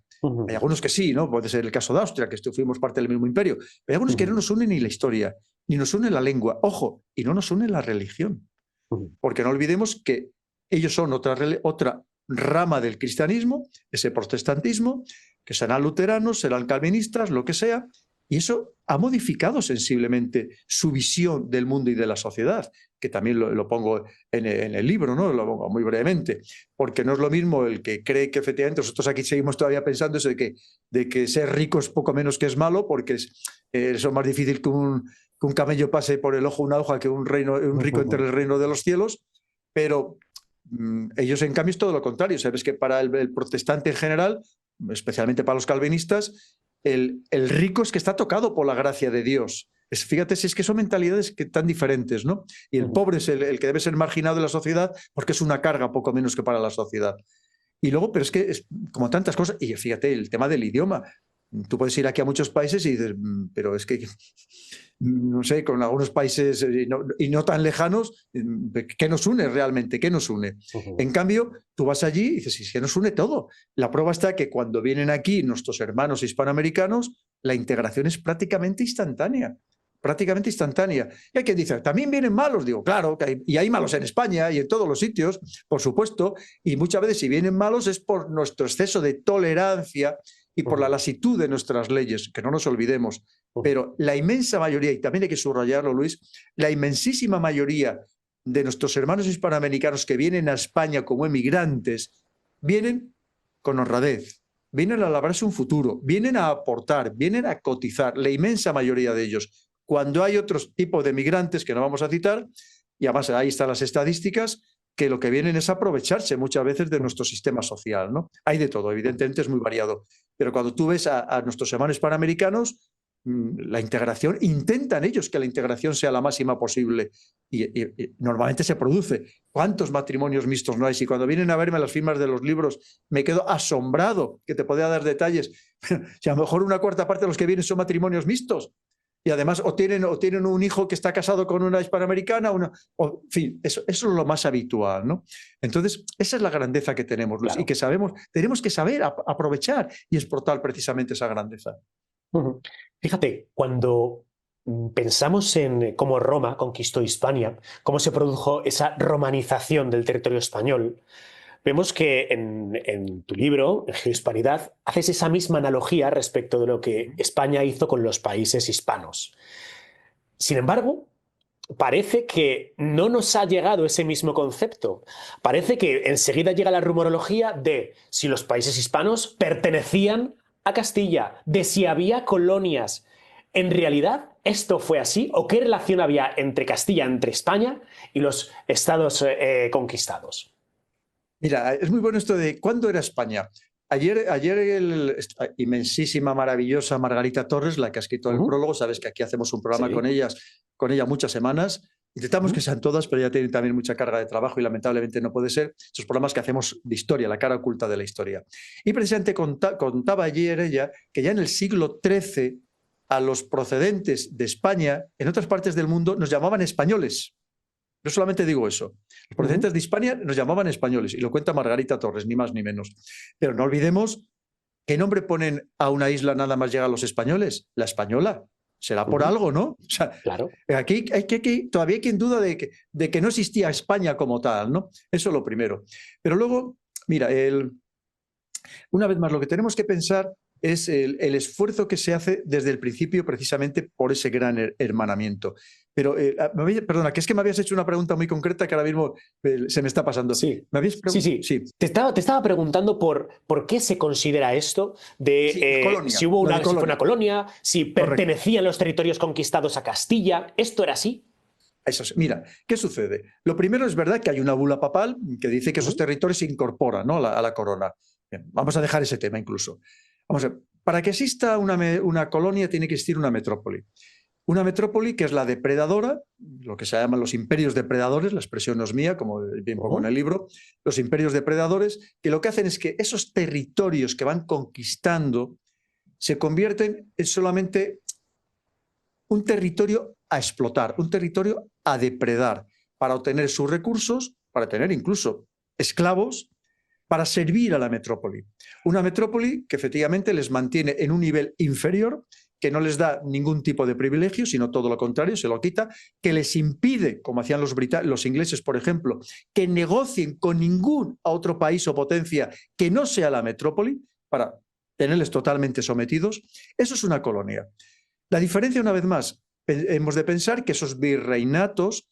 Hay algunos que sí, ¿no? Puede ser el caso de Austria, que fuimos parte del mismo imperio. Pero hay algunos que no nos unen ni la historia, ni nos une la lengua. Ojo, y no nos une la religión. Porque no olvidemos que ellos son otra rama del cristianismo, ese protestantismo, que serán luteranos, serán calvinistas, lo que sea, Y eso ha modificado sensiblemente su visión del mundo y de la sociedad, que también lo pongo en el libro, ¿no? Lo pongo muy brevemente, porque no es lo mismo el que cree que efectivamente nosotros aquí seguimos todavía pensando eso de que ser rico es poco menos que es malo, porque eso es más difícil que un camello pase por el ojo una hoja que un rico entre el reino de los cielos, pero ellos en cambio es todo lo contrario. Sabes que para el protestante en general, especialmente para los calvinistas, el rico es que está tocado por la gracia de Dios. Fíjate si es que son mentalidades tan diferentes, ¿no? Y el pobre es el que debe ser marginado de la sociedad porque es una carga poco menos que para la sociedad. Y luego, pero es que es como tantas cosas, y fíjate, el tema del idioma. Tú puedes ir aquí a muchos países y dices, pero es que, no sé, con algunos países y no tan lejanos, ¿qué nos une realmente? ¿Qué nos une? En cambio, tú vas allí y dices, es que nos une todo. La prueba está que cuando vienen aquí nuestros hermanos hispanoamericanos, la integración es prácticamente instantánea. Prácticamente instantánea. Y hay quien dice, ¿también vienen malos? Digo, claro, y hay malos en España y en todos los sitios, por supuesto, y muchas veces si vienen malos es por nuestro exceso de tolerancia y por la lasitud de nuestras leyes, que no nos olvidemos. Pero la inmensa mayoría, y también hay que subrayarlo, Luis, la inmensísima mayoría de nuestros hermanos hispanoamericanos que vienen a España como emigrantes, vienen con honradez, vienen a labrarse un futuro, vienen a aportar, vienen a cotizar, la inmensa mayoría de ellos. Cuando hay otro tipo de migrantes que no vamos a citar, y además ahí están las estadísticas, que lo que vienen es aprovecharse muchas veces de nuestro sistema social, ¿no? Hay de todo, evidentemente es muy variado. Pero cuando tú ves a nuestros hermanos hispanoamericanos, la integración, intentan ellos que la integración sea la máxima posible y normalmente se produce. ¿Cuántos matrimonios mixtos no hay? Si cuando vienen a verme las firmas de los libros me quedo asombrado, que te podría dar detalles, si a lo mejor una cuarta parte de los que vienen son matrimonios mixtos. Y además o tienen un hijo que está casado con una hispanoamericana, en fin, eso es lo más habitual, ¿no? Entonces, esa es la grandeza que tenemos, Luis, claro. Y que tenemos que saber aprovechar y explotar precisamente esa grandeza. Fíjate, cuando pensamos en cómo Roma conquistó Hispania, cómo se produjo esa romanización del territorio español, vemos que en tu libro, en Geohispanidad, haces esa misma analogía respecto de lo que España hizo con los países hispanos. Sin embargo, parece que no nos ha llegado ese mismo concepto. Parece que enseguida llega la rumorología de si los países hispanos pertenecían a Castilla, de si había colonias. ¿En realidad esto fue así? ¿O qué relación había entre Castilla, entre España y los estados conquistados? Mira, es muy bueno esto de ¿cuándo era España? Ayer inmensísima, maravillosa Margarita Torres, la que ha escrito el prólogo, sabes que aquí hacemos un programa con ella muchas semanas. Intentamos que sean todas, pero ella tiene también mucha carga de trabajo y lamentablemente no puede ser. Estos programas que hacemos de historia, la cara oculta de la historia. Y precisamente contaba ayer ella que ya en el siglo XIII a los procedentes de España, en otras partes del mundo, nos llamaban españoles. Yo solamente digo eso. Los procedentes de Hispania nos llamaban españoles, y lo cuenta Margarita Torres, ni más ni menos. Pero no olvidemos qué nombre ponen a una isla nada más llegan los españoles. La Española. Será por algo, ¿no? O sea, claro. Aquí todavía hay quien duda de que no existía España como tal, ¿no? Eso es lo primero. Pero luego, mira, una vez más, lo que tenemos que pensar es el esfuerzo que se hace desde el principio precisamente por ese gran hermanamiento. Pero, perdona, que es que me habías hecho una pregunta muy concreta que ahora mismo se me está pasando. Sí, ¿Me habías sí. Te estaba preguntando por qué se considera esto de si hubo si fue una colonia, si pertenecían los territorios conquistados a Castilla. ¿Esto era así? Eso sí. Mira, ¿qué sucede? Lo primero es verdad que hay una bula papal que dice que esos territorios se incorporan, ¿no? a la corona. Bien, vamos a dejar ese tema incluso. Vamos a ver, para que exista una colonia tiene que existir una metrópoli. Una metrópoli que es la depredadora, lo que se llaman los imperios depredadores, la expresión no es mía, como bien pongo en el libro, los imperios depredadores, que lo que hacen es que esos territorios que van conquistando se convierten en solamente un territorio a explotar, un territorio a depredar, para obtener sus recursos, para tener incluso esclavos, para servir a la metrópoli. Una metrópoli que efectivamente les mantiene en un nivel inferior, que no les da ningún tipo de privilegio, sino todo lo contrario, se lo quita, que les impide, como hacían los ingleses, por ejemplo, que negocien con ningún otro país o potencia que no sea la metrópoli, para tenerles totalmente sometidos. Eso es una colonia. La diferencia, una vez más, hemos de pensar que esos virreinatos,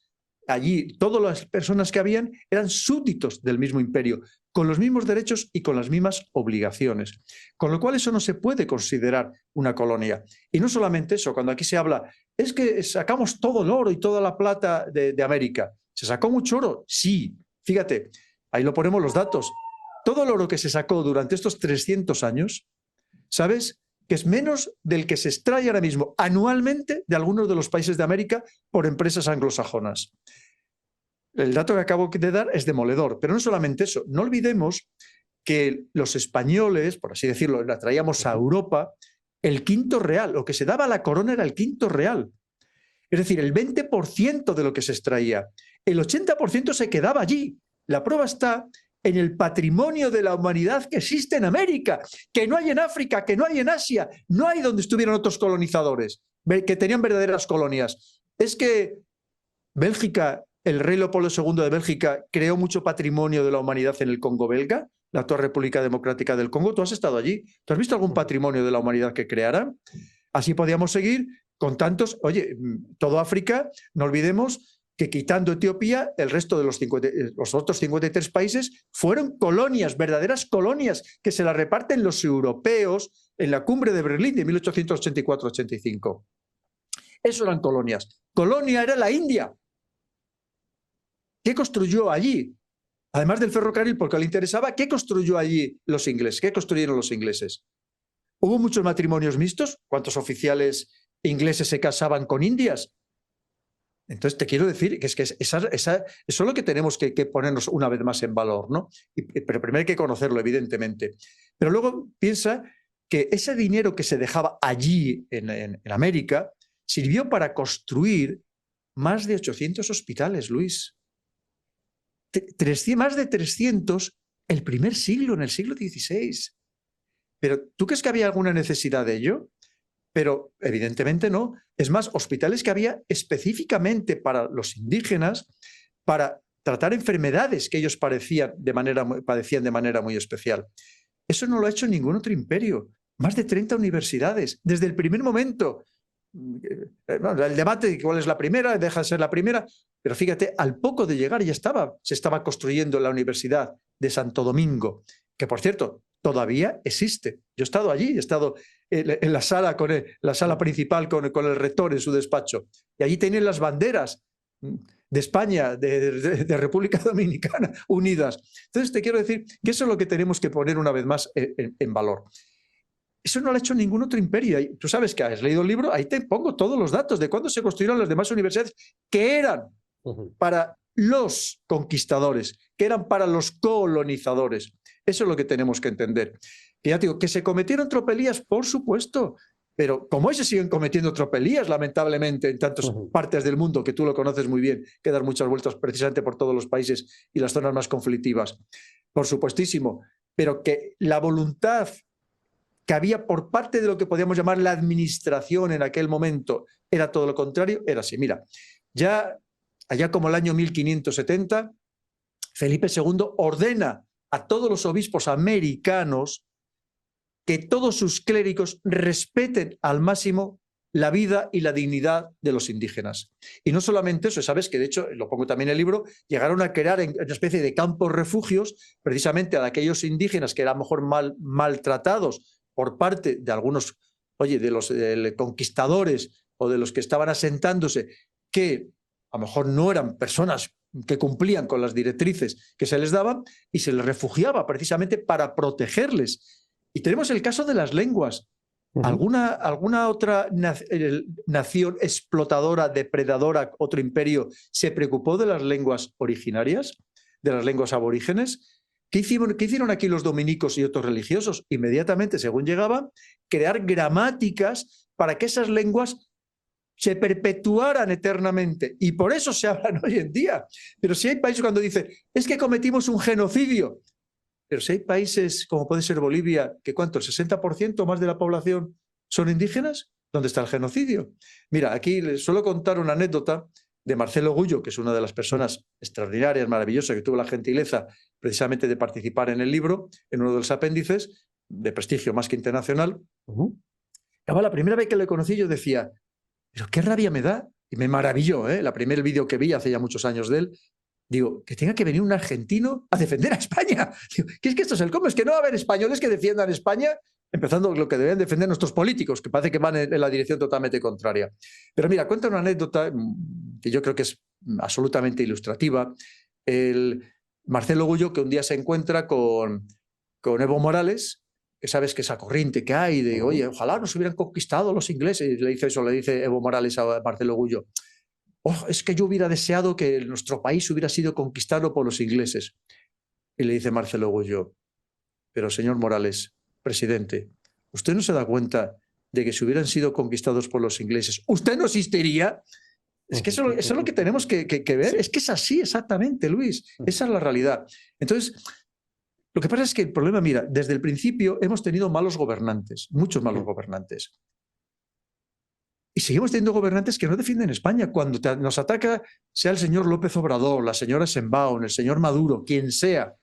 allí todas las personas que habían eran súbditos del mismo imperio, con los mismos derechos y con las mismas obligaciones. Con lo cual eso no se puede considerar una colonia. Y no solamente eso, cuando aquí se habla, es que sacamos todo el oro y toda la plata de América. ¿Se sacó mucho oro? Sí. Fíjate, ahí lo ponemos los datos. Todo el oro que se sacó durante estos 300 años, ¿sabes?, que es menos del que se extrae ahora mismo anualmente de algunos de los países de América por empresas anglosajonas. El dato que acabo de dar es demoledor, pero no solamente eso. No olvidemos que los españoles, por así decirlo, la traíamos a Europa, el quinto real, lo que se daba a la corona era el quinto real. Es decir, el 20% de lo que se extraía. El 80% se quedaba allí. La prueba está en el patrimonio de la humanidad que existe en América, que no hay en África, que no hay en Asia, no hay donde estuvieron otros colonizadores, que tenían verdaderas colonias. Es que Bélgica, el rey Leopoldo II de Bélgica, creó mucho patrimonio de la humanidad en el Congo belga, la actual República Democrática del Congo. ¿Tú has estado allí? ¿Tú has visto algún patrimonio de la humanidad que crearan? Así podíamos seguir con tantos. Oye, todo África, no olvidemos que quitando Etiopía, el resto de los otros 53 países fueron colonias, verdaderas colonias, que se las reparten los europeos en la cumbre de Berlín de 1884-85. Eso eran colonias. Colonia era la India. ¿Qué construyó allí? Además del ferrocarril, porque le interesaba, ¿qué construyó allí los ingleses? ¿Qué construyeron los ingleses? ¿Hubo muchos matrimonios mixtos? ¿Cuántos oficiales ingleses se casaban con indias? Entonces te quiero decir que eso es lo que tenemos que ponernos una vez más en valor, ¿no? Pero primero hay que conocerlo, evidentemente. Pero luego piensa que ese dinero que se dejaba allí en América sirvió para construir más de 800 hospitales, Luis. Más de 300 el primer siglo, en el siglo XVI. Pero ¿tú crees que había alguna necesidad de ello? Pero evidentemente no. Es más, hospitales que había específicamente para los indígenas, para tratar enfermedades que ellos padecían de manera muy especial. Eso no lo ha hecho ningún otro imperio. Más de 30 universidades, desde el primer momento. El debate de cuál es la primera, deja de ser la primera, pero fíjate, al poco de llegar se estaba construyendo la Universidad de Santo Domingo, que por cierto, todavía existe. Yo he estado allí, he estado en la sala, la sala principal con el rector en su despacho, y allí tienen las banderas de España, de República Dominicana, unidas. Entonces te quiero decir que eso es lo que tenemos que poner una vez más en valor. Eso no lo ha hecho ningún otro imperio. Tú sabes que has leído el libro, ahí te pongo todos los datos de cuándo se construyeron las demás universidades que eran para los conquistadores, que eran para los colonizadores. Eso es lo que tenemos que entender. Y ya te digo, que se cometieron tropelías, por supuesto, pero como hoy se siguen cometiendo tropelías, lamentablemente, en tantas partes del mundo, que tú lo conoces muy bien, que dar muchas vueltas precisamente por todos los países y las zonas más conflictivas. Por supuestísimo, pero que la voluntad que había por parte de lo que podíamos llamar la administración en aquel momento era todo lo contrario, era así. Mira, ya allá como el año 1570, Felipe II ordena a todos los obispos americanos que todos sus clérigos respeten al máximo la vida y la dignidad de los indígenas. Y no solamente eso, sabes que de hecho, lo pongo también en el libro, llegaron a crear una especie de campos refugios precisamente a aquellos indígenas que eran a lo mejor maltratados por parte de algunos, de los conquistadores o de los que estaban asentándose, que a lo mejor no eran personas que cumplían con las directrices que se les daban, y se les refugiaba precisamente para protegerles. Y tenemos el caso de las lenguas. ¿Alguna otra nación explotadora, depredadora, otro imperio, se preocupó de las lenguas originarias, de las lenguas aborígenes? ¿Qué hicieron aquí los dominicos y otros religiosos? Inmediatamente, según llegaban, crear gramáticas para que esas lenguas se perpetuaran eternamente. Y por eso se hablan hoy en día. Pero si hay países cuando dicen, es que cometimos un genocidio. Pero si hay países como puede ser Bolivia, que ¿cuánto? ¿El 60% más de la población son indígenas? ¿Dónde está el genocidio? Mira, aquí les suelo contar una anécdota de Marcelo Gullo, que es una de las personas extraordinarias, maravillosas, que tuvo la gentileza precisamente de participar en el libro, en uno de los apéndices, de prestigio más que internacional. Además, la primera vez que le conocí yo decía, pero qué rabia me da. Y me maravilló, ¿eh? La primer vídeo que vi hace ya muchos años de él. Digo, que tenga que venir un argentino a defender a España. Digo, ¿qué es que esto es el cómo? Es que no va a haber españoles que defiendan España, empezando lo que deben defender nuestros políticos, que parece que van en la dirección totalmente contraria. Pero mira, cuenta una anécdota que yo creo que es absolutamente ilustrativa. El Marcelo Gullo, que un día se encuentra con Evo Morales, que sabes que esa corriente que hay de, oye, ojalá nos hubieran conquistado los ingleses. Le dice eso, le dice Evo Morales a Marcelo Gullo. Oh, es que yo hubiera deseado que nuestro país hubiera sido conquistado por los ingleses. Y le dice Marcelo Gullo, pero señor Morales, presidente, ¿usted no se da cuenta de que si hubieran sido conquistados por los ingleses, usted no existiría? Es que eso es lo que tenemos que ver. Sí. Es que es así exactamente, Luis. Esa es la realidad. Entonces, lo que pasa es que el problema, mira, desde el principio hemos tenido malos gobernantes, muchos malos gobernantes. Y seguimos teniendo gobernantes que no defienden España. Cuando nos ataca, sea el señor López Obrador, la señora Sheinbaum, el señor Maduro, quien sea,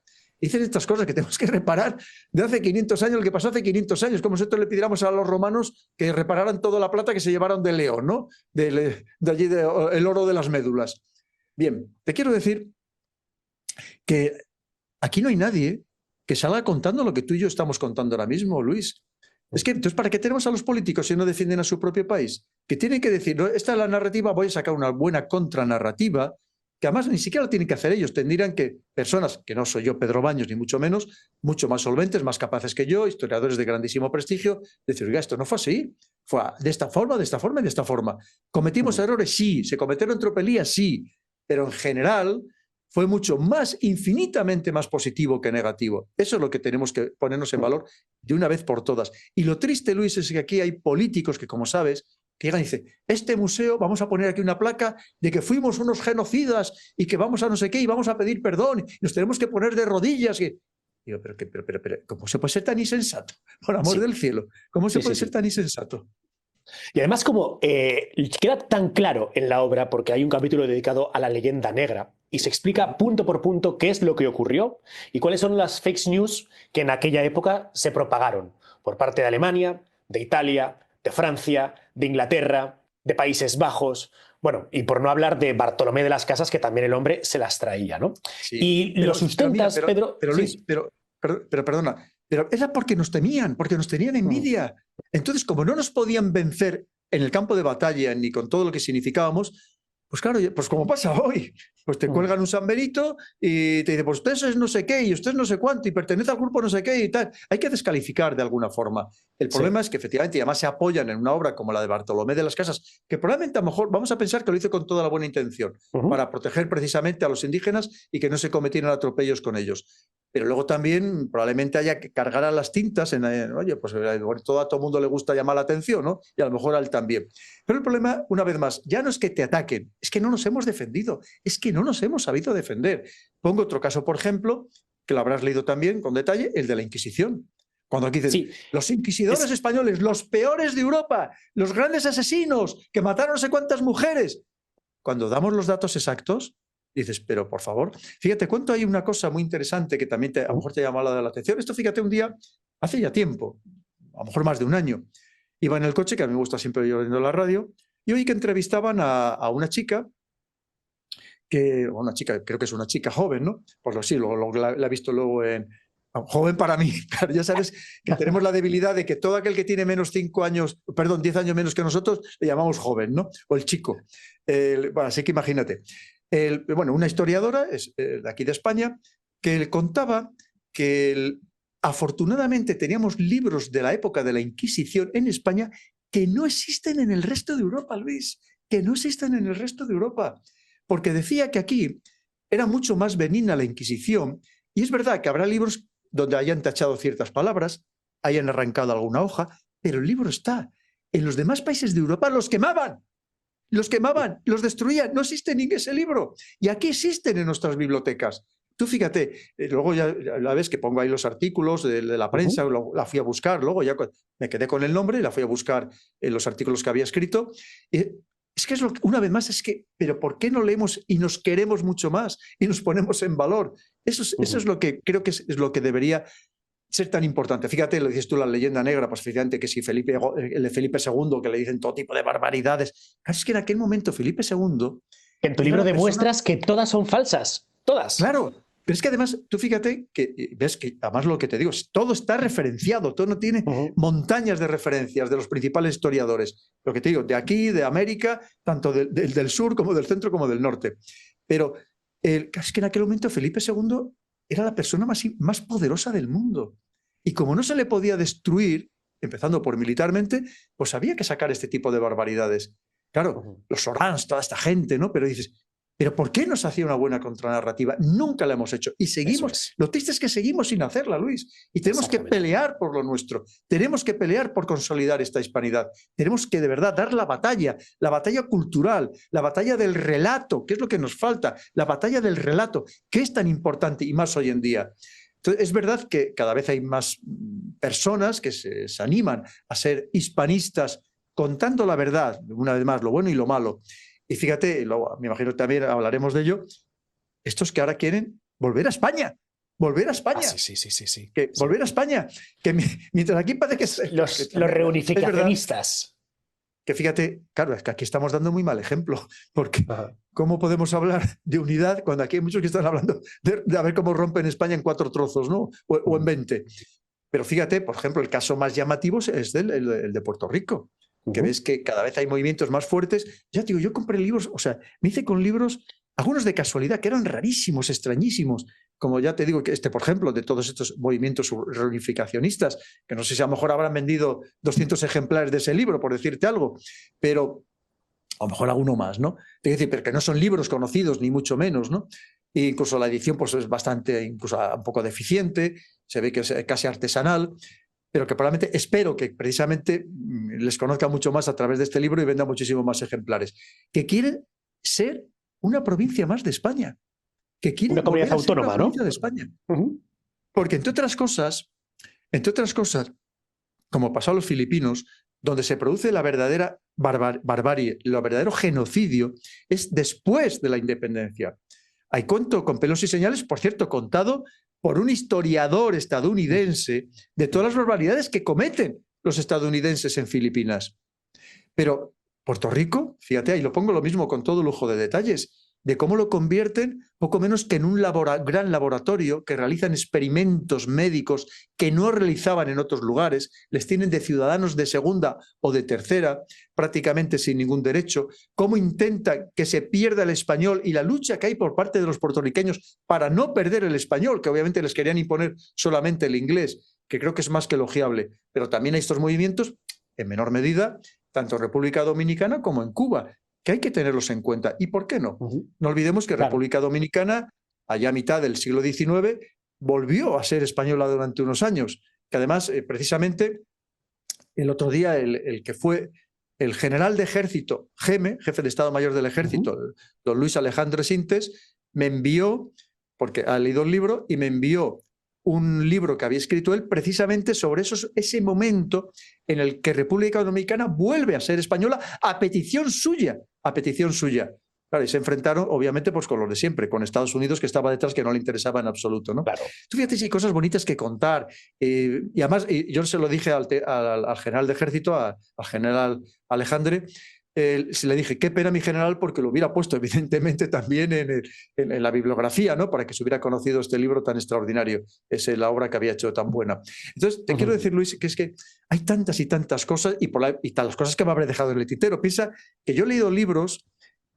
dicen estas cosas que tenemos que reparar de hace 500 años, lo que pasó hace 500 años, como si nosotros le pidiéramos a los romanos que repararan toda la plata que se llevaron de León, ¿no? De allí el oro de las médulas. Bien, te quiero decir que aquí no hay nadie que salga contando lo que tú y yo estamos contando ahora mismo, Luis. Es que, entonces, ¿para qué tenemos a los políticos si no defienden a su propio país? Que tienen que decir, no, esta es la narrativa, voy a sacar una buena contranarrativa, que además ni siquiera lo tienen que hacer ellos. Tendrían que personas, que no soy yo Pedro Baños ni mucho menos, mucho más solventes, más capaces que yo, historiadores de grandísimo prestigio, decir, oiga, esto no fue así, fue de esta forma, de esta forma y de esta forma. ¿Cometimos errores? Sí. ¿Se cometieron tropelías? Sí. Pero en general fue mucho más, infinitamente más positivo que negativo. Eso es lo que tenemos que ponernos en valor de una vez por todas. Y lo triste, Luis, es que aquí hay políticos que, como sabes, que llegan y dicen, este museo, vamos a poner aquí una placa de que fuimos unos genocidas y que vamos a no sé qué y vamos a pedir perdón y nos tenemos que poner de rodillas. Y digo, pero, ¿cómo se puede ser tan insensato? Por amor del cielo, ¿cómo se puede ser tan insensato? Y además, como queda tan claro en la obra, porque hay un capítulo dedicado a la leyenda negra y se explica punto por punto qué es lo que ocurrió y cuáles son las fake news que en aquella época se propagaron por parte de Alemania, de Italia, de Francia, de Inglaterra, de Países Bajos, bueno, y por no hablar de Bartolomé de las Casas, que también el hombre se las traía, ¿no? Sí, y lo sustentas, Pedro... Pero Luis, sí. pero perdona, pero era porque nos temían, porque nos tenían envidia. Entonces, como no nos podían vencer en el campo de batalla ni con todo lo que significábamos, pues claro, pues como pasa hoy, pues te cuelgan un San Benito y te dicen, pues usted es no sé qué y usted es no sé cuánto y pertenece al grupo no sé qué y tal. Hay que descalificar de alguna forma. El problema es que efectivamente, y además se apoyan en una obra como la de Bartolomé de las Casas, que probablemente a lo mejor vamos a pensar que lo hizo con toda la buena intención, para proteger precisamente a los indígenas y que no se cometieran atropellos con ellos. Pero luego también probablemente haya que cargar a las tintas oye, pues a todo el mundo le gusta llamar la atención, ¿no? Y a lo mejor a él también. Pero el problema, una vez más, ya no es que te ataquen, es que no nos hemos defendido, es que no nos hemos sabido defender. Pongo otro caso, por ejemplo, que lo habrás leído también con detalle, el de la Inquisición. Cuando aquí dicen, los inquisidores españoles, los peores de Europa, los grandes asesinos que mataron no sé cuántas mujeres. Cuando damos los datos exactos, dices, pero por favor, fíjate, cuento hay una cosa muy interesante que también a lo mejor te llama la atención. Esto, fíjate, un día, hace ya tiempo, a lo mejor más de un año, iba en el coche, que a mí me gusta siempre ir oyendo la radio, y oí que entrevistaban a una chica, creo que es una chica joven, ¿no? Pues sí, la he visto luego en... Joven para mí, claro, ya sabes que tenemos la debilidad de que todo aquel que tiene menos 5 años, perdón, 10 años menos que nosotros, le llamamos joven, ¿no? O el chico. Bueno, así que imagínate. Bueno, una historiadora de aquí de España que contaba que afortunadamente teníamos libros de la época de la Inquisición en España que no existen en el resto de Europa, Luis, que no existen en el resto de Europa, porque decía que aquí era mucho más benigna la Inquisición, y es verdad que habrá libros donde hayan tachado ciertas palabras, hayan arrancado alguna hoja, pero el libro está. En los demás países de Europa los quemaban, los destruían, no existe ni ese libro. Y aquí existen en nuestras bibliotecas. Tú fíjate, luego ya la ves que pongo ahí los artículos de la prensa, la fui a buscar, luego ya me quedé con el nombre, la fui a buscar en los artículos que había escrito. Es que una vez más, pero ¿por qué no leemos y nos queremos mucho más y nos ponemos en valor? Eso es lo que creo que es lo que debería ser tan importante. Fíjate, lo dices tú, la leyenda negra, pues fíjate que si el de Felipe II, que le dicen todo tipo de barbaridades. Claro, es que en aquel momento Felipe II... En tu libro demuestras que todas son falsas, todas. Claro, pero es que además, tú fíjate que ves que además lo que te digo, todo está referenciado, todo no tiene montañas de referencias de los principales historiadores. Lo que te digo, de aquí, de América, tanto del sur como del centro como del norte. Pero es que en aquel momento Felipe II era la persona más poderosa del mundo. Y como no se le podía destruir, empezando por militarmente, pues había que sacar este tipo de barbaridades. Claro, los Orange, toda esta gente, ¿no? Pero dices, ¿pero por qué no se hacía una buena contranarrativa? Nunca la hemos hecho. Y seguimos. Lo triste es que seguimos sin hacerla, Luis. Y tenemos que pelear por lo nuestro. Tenemos que pelear por consolidar esta hispanidad. Tenemos que de verdad dar la batalla cultural, la batalla del relato, que es lo que nos falta, la batalla del relato, que es tan importante y más hoy en día. Entonces, es verdad que cada vez hay más personas que se animan a ser hispanistas contando la verdad, una vez más, lo bueno y lo malo. Y fíjate, me imagino que también hablaremos de ello, estos que ahora quieren volver a España. Volver a España. Sí. Volver a España. Que mientras aquí parece que... Los reunificacionistas. Que fíjate, claro, es que aquí estamos dando muy mal ejemplo, porque ¿cómo podemos hablar de unidad cuando aquí hay muchos que están hablando de a ver cómo rompen España en 4 trozos, ¿no? O en 20. Pero fíjate, por ejemplo, el caso más llamativo es el de Puerto Rico. Que ves que cada vez hay movimientos más fuertes. Ya te digo, yo compré libros, o sea, me hice con libros, algunos de casualidad, que eran rarísimos, extrañísimos, como ya te digo, que por ejemplo, de todos estos movimientos reunificacionistas, que no sé si a lo mejor habrán vendido 200 ejemplares de ese libro, por decirte algo, pero a lo mejor alguno más, ¿no? Te decir, pero que no son libros conocidos, ni mucho menos, ¿no? E incluso la edición pues, es bastante, incluso un poco deficiente, se ve que es casi artesanal, pero que probablemente espero que precisamente les conozca mucho más a través de este libro y venda muchísimo más ejemplares, que quieren ser una provincia más de España, que quieren una comunidad autónoma, una provincia de España. Porque entre otras cosas, como pasó a los filipinos, donde se produce la verdadera barbarie, lo verdadero genocidio, es después de la independencia. Hay cuento con pelos y señales, por cierto, contado por un historiador estadounidense de todas las barbaridades que cometen los estadounidenses en Filipinas. Pero Puerto Rico, fíjate, ahí lo pongo lo mismo con todo lujo de detalles, de cómo lo convierten poco menos que en un gran laboratorio que realizan experimentos médicos que no realizaban en otros lugares, les tienen de ciudadanos de segunda o de tercera, prácticamente sin ningún derecho, cómo intentan que se pierda el español y la lucha que hay por parte de los puertorriqueños para no perder el español, que obviamente les querían imponer solamente el inglés, que creo que es más que elogiable, pero también hay estos movimientos, en menor medida, tanto en República Dominicana como en Cuba, que hay que tenerlos en cuenta. ¿Y por qué no? No olvidemos que República Dominicana, allá a mitad del siglo XIX, volvió a ser española durante unos años, que además, precisamente, el otro día, el que fue el general de ejército, GEME, jefe de Estado Mayor del Ejército, don Luis Alejandre Sintes, me envió, porque ha leído el libro, y me envió un libro que había escrito él precisamente sobre ese momento en el que República Dominicana vuelve a ser española a petición suya. Claro, y se enfrentaron, obviamente, pues con los de siempre, con Estados Unidos, que estaba detrás, que no le interesaba en absoluto, ¿no? Claro. Tú fíjate si hay cosas bonitas que contar. Y además, yo se lo dije al general de ejército, al general Alejandre, se le dije, qué pena mi general, porque lo hubiera puesto evidentemente también en la bibliografía, ¿no? Para que se hubiera conocido este libro tan extraordinario, es la obra que había hecho tan buena. Entonces, te quiero decir, Luis, que es que hay tantas y tantas cosas y las cosas que me habré dejado en el tintero. Piensa que yo he leído libros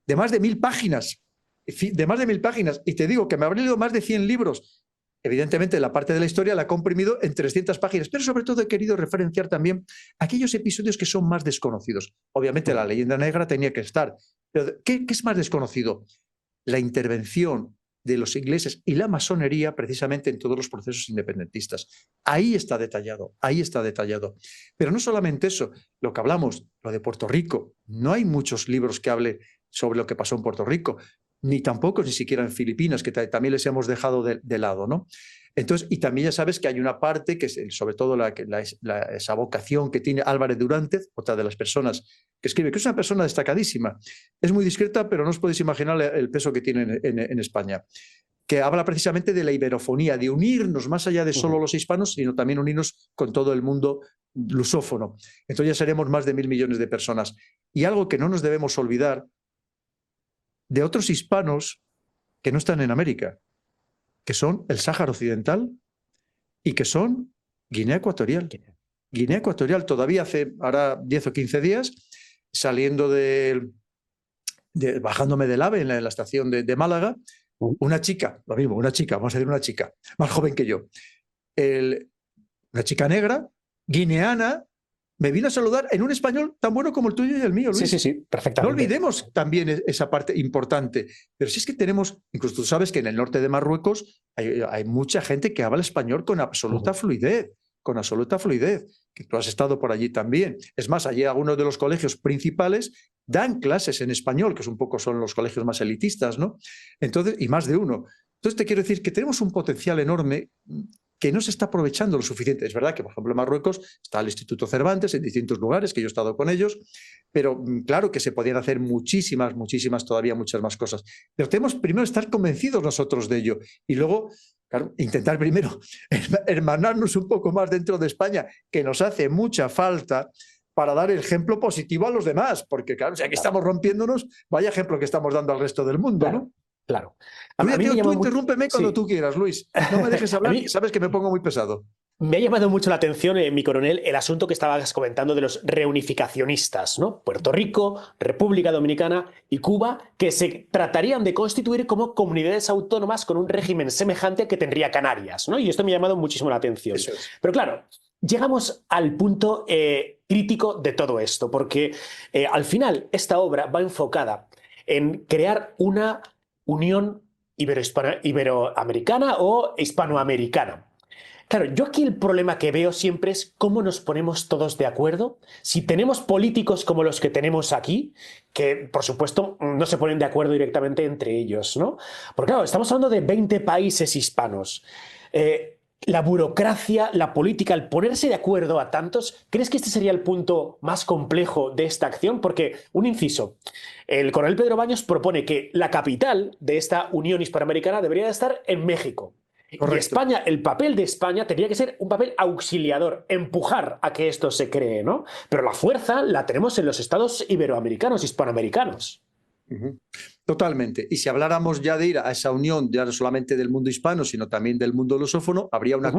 de más de 1000 páginas, y te digo que me habré leído más de 100 libros. Evidentemente, la parte de la historia la he comprimido en 300 páginas, pero sobre todo he querido referenciar también aquellos episodios que son más desconocidos. Obviamente, la leyenda negra tenía que estar. Pero ¿qué es más desconocido? La intervención de los ingleses y la masonería precisamente en todos los procesos independentistas. Ahí está detallado. Pero no solamente eso, lo que hablamos, lo de Puerto Rico, no hay muchos libros que hable sobre lo que pasó en Puerto Rico, ni tampoco ni siquiera en Filipinas, que también les hemos dejado de lado, ¿no? Entonces, y también ya sabes que hay una parte que es sobre todo esa vocación que tiene Álvarez Durántes, otra de las personas que escribe, que es una persona destacadísima. Es muy discreta, pero no os podéis imaginar el peso que tiene en España. que habla precisamente de la iberofonía, de unirnos más allá de solo los hispanos, sino también unirnos con todo el mundo lusófono. Entonces ya seremos más de 1.000 millones de personas. Y algo que no nos debemos olvidar, de otros hispanos que no están en América, que son el Sáhara Occidental y que son Guinea Ecuatorial. Guinea Ecuatorial, todavía hace ahora 10 o 15 días, saliendo bajándome del AVE en la estación de Málaga, una chica, lo mismo, una chica, vamos a decir una chica, más joven que yo, una chica negra, guineana, me vino a saludar en un español tan bueno como el tuyo y el mío, Luis. Sí, perfectamente. No olvidemos también esa parte importante. Pero si es que tenemos, incluso tú sabes que en el norte de Marruecos hay mucha gente que habla español con absoluta fluidez, que tú has estado por allí también. Es más, allí algunos de los colegios principales dan clases en español, que son los colegios más elitistas, ¿no? Entonces, y más de uno. Entonces te quiero decir que tenemos un potencial enorme que no se está aprovechando lo suficiente. Es verdad que, por ejemplo, en Marruecos está el Instituto Cervantes en distintos lugares, que yo he estado con ellos, pero claro que se podían hacer muchísimas, todavía muchas más cosas. Pero tenemos primero estar convencidos nosotros de ello y luego, claro, intentar primero hermanarnos un poco más dentro de España, que nos hace mucha falta para dar el ejemplo positivo a los demás, porque claro, si aquí estamos rompiéndonos, vaya ejemplo que estamos dando al resto del mundo, claro, ¿no? Claro. Tú interrúmpeme cuando tú quieras, Luis. No me dejes hablar, sabes que me pongo muy pesado. Me ha llamado mucho la atención, mi coronel, el asunto que estabas comentando de los reunificacionistas, ¿no? Puerto Rico, República Dominicana y Cuba, que se tratarían de constituir como comunidades autónomas con un régimen semejante al que tendría Canarias, ¿no? Y esto me ha llamado muchísimo la atención. Eso es. Pero claro, llegamos al punto crítico de todo esto, porque al final esta obra va enfocada en crear una unión iberoamericana o hispanoamericana. Claro, yo aquí el problema que veo siempre es cómo nos ponemos todos de acuerdo. Si tenemos políticos como los que tenemos aquí, que por supuesto no se ponen de acuerdo directamente entre ellos, ¿no? Porque claro, estamos hablando de 20 países hispanos. La burocracia, la política, el ponerse de acuerdo a tantos, ¿crees que este sería el punto más complejo de esta acción? Porque, un inciso, el coronel Pedro Baños propone que la capital de esta Unión Hispanoamericana debería de estar en México. Correcto. Y España, el papel de España tendría que ser un papel auxiliador, empujar a que esto se cree, ¿no? Pero la fuerza la tenemos en los estados iberoamericanos, hispanoamericanos. Totalmente. Y si habláramos ya de ir a esa unión, ya no solamente del mundo hispano, sino también del mundo lusófono, habría una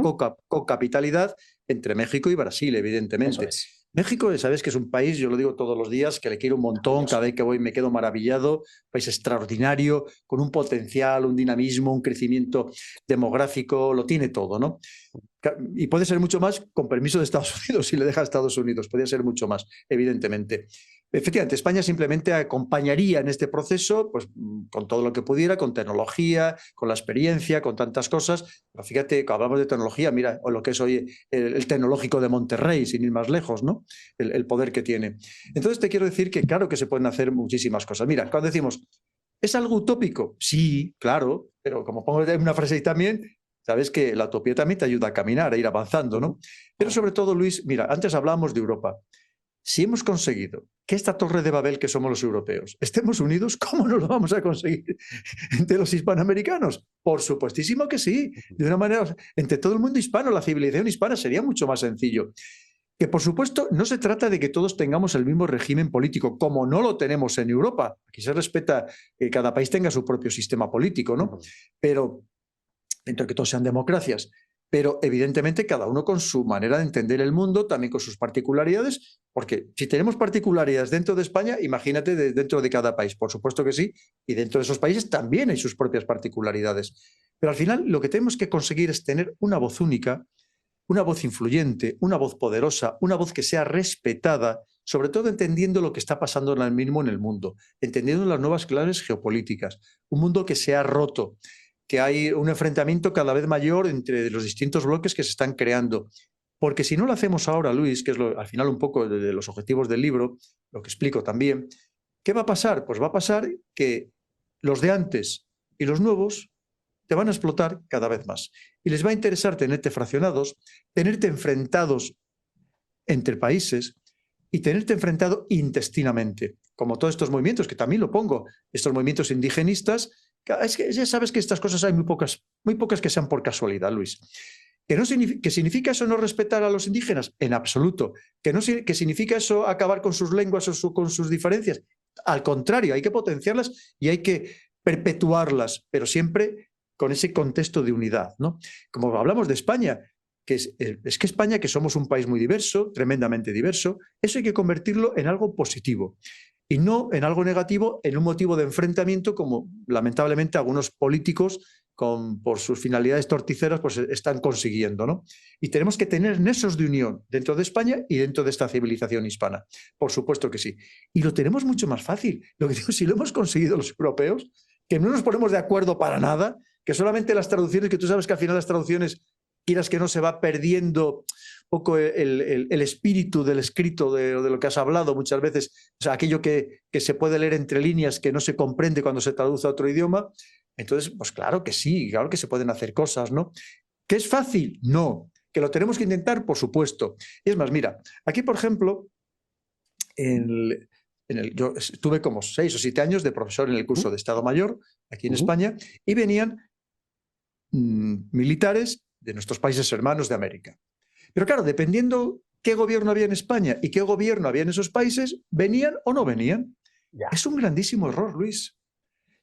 cocapitalidad entre México y Brasil, evidentemente. Eso es. México, sabes que es un país, yo lo digo todos los días, que le quiero un montón, cada vez que voy me quedo maravillado, país extraordinario, con un potencial, un dinamismo, un crecimiento demográfico, lo tiene todo, ¿no? Y puede ser mucho más con permiso de Estados Unidos, si le deja a Estados Unidos, podría ser mucho más, evidentemente. Efectivamente, España simplemente acompañaría en este proceso, pues con todo lo que pudiera, con tecnología, con la experiencia, con tantas cosas. Pero fíjate, cuando hablamos de tecnología, mira, o lo que es hoy el tecnológico de Monterrey, sin ir más lejos, ¿no? El poder que tiene. Entonces te quiero decir que claro que se pueden hacer muchísimas cosas. Mira, cuando decimos, ¿es algo utópico? Sí, claro, pero como pongo en una frase ahí también, sabes que la utopía también te ayuda a caminar, a ir avanzando, ¿no? Pero sobre todo, Luis, mira, antes hablábamos de Europa. Si hemos conseguido que esta torre de Babel que somos los europeos estemos unidos, ¿cómo no lo vamos a conseguir entre los hispanoamericanos? Por supuestísimo que sí. De una manera, entre todo el mundo hispano, la civilización hispana sería mucho más sencillo. Que por supuesto no se trata de que todos tengamos el mismo régimen político, como no lo tenemos en Europa. Aquí se respeta que cada país tenga su propio sistema político, ¿no? Pero dentro de que todos sean democracias. Pero evidentemente cada uno con su manera de entender el mundo, también con sus particularidades, porque si tenemos particularidades dentro de España, imagínate dentro de cada país, por supuesto que sí, y dentro de esos países también hay sus propias particularidades. Pero al final lo que tenemos que conseguir es tener una voz única, una voz influyente, una voz poderosa, una voz que sea respetada, sobre todo entendiendo lo que está pasando ahora mismo en el mundo, entendiendo las nuevas claves geopolíticas, un mundo que se ha roto, que hay un enfrentamiento cada vez mayor entre los distintos bloques que se están creando. Porque si no lo hacemos ahora, Luis, que es al final un poco de los objetivos del libro, lo que explico también, ¿qué va a pasar? Pues va a pasar que los de antes y los nuevos te van a explotar cada vez más. Y les va a interesar tenerte fraccionados, tenerte enfrentados entre países y tenerte enfrentado intestinamente, como todos estos movimientos, que también lo pongo, estos movimientos indigenistas, Es que ya sabes que estas cosas hay muy pocas que sean por casualidad, Luis. ¿Que significa eso no respetar a los indígenas? En absoluto. ¿Que significa eso acabar con sus lenguas o con sus diferencias? Al contrario, hay que potenciarlas y hay que perpetuarlas, pero siempre con ese contexto de unidad, ¿no? Como hablamos de España, que es que España, que somos un país muy diverso, tremendamente diverso, eso hay que convertirlo en algo positivo y no en algo negativo, en un motivo de enfrentamiento, como lamentablemente algunos políticos por sus finalidades torticeras pues están consiguiendo, ¿no? Y tenemos que tener nexos de unión dentro de España y dentro de esta civilización hispana. Por supuesto que sí. Y lo tenemos mucho más fácil. Lo que digo, si lo hemos conseguido los europeos, que no nos ponemos de acuerdo para nada, que solamente las traducciones, que tú sabes que al final las traducciones, quieras que no, se va perdiendo un poco el espíritu del escrito, de lo que has hablado muchas veces, o sea, aquello que se puede leer entre líneas, que no se comprende cuando se traduce a otro idioma. Entonces, pues claro que sí, claro que se pueden hacer cosas, ¿no? ¿Que es fácil? No. ¿Que lo tenemos que intentar? Por supuesto. Y es más, mira, aquí, por ejemplo, yo estuve como 6 o 7 años de profesor en el curso de Estado Mayor, aquí en España, y venían militares de nuestros países hermanos de América. Pero claro, dependiendo qué gobierno había en España y qué gobierno había en esos países, venían o no venían. Ya. Es un grandísimo error, Luis.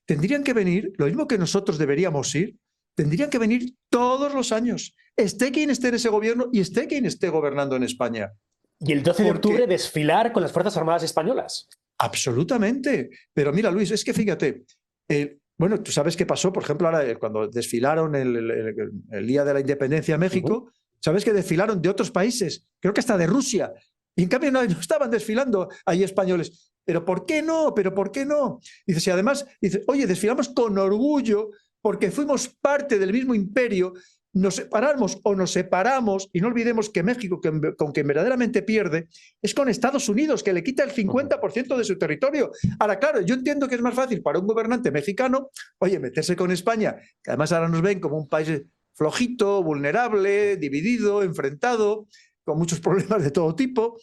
Tendrían que venir, lo mismo que nosotros deberíamos ir, tendrían que venir todos los años, esté quien esté en ese gobierno y esté quien esté gobernando en España. Y el 12 de octubre desfilar con las Fuerzas Armadas Españolas. Absolutamente. Pero mira, Luis, es que fíjate, bueno, tú sabes qué pasó, por ejemplo, ahora cuando desfilaron el Día de la Independencia en México, sabes que desfilaron de otros países, creo que hasta de Rusia, y en cambio no estaban desfilando ahí españoles. ¿Pero por qué no? ¿Pero por qué no? Dice, y además, dice, oye, desfilamos con orgullo porque fuimos parte del mismo imperio, nos separamos o nos separamos, y no olvidemos que México, con quien verdaderamente pierde, es con Estados Unidos, que le quita el 50% de su territorio. Ahora, claro, yo entiendo que es más fácil para un gobernante mexicano, oye, meterse con España, que además ahora nos ven como un país flojito, vulnerable, dividido, enfrentado, con muchos problemas de todo tipo.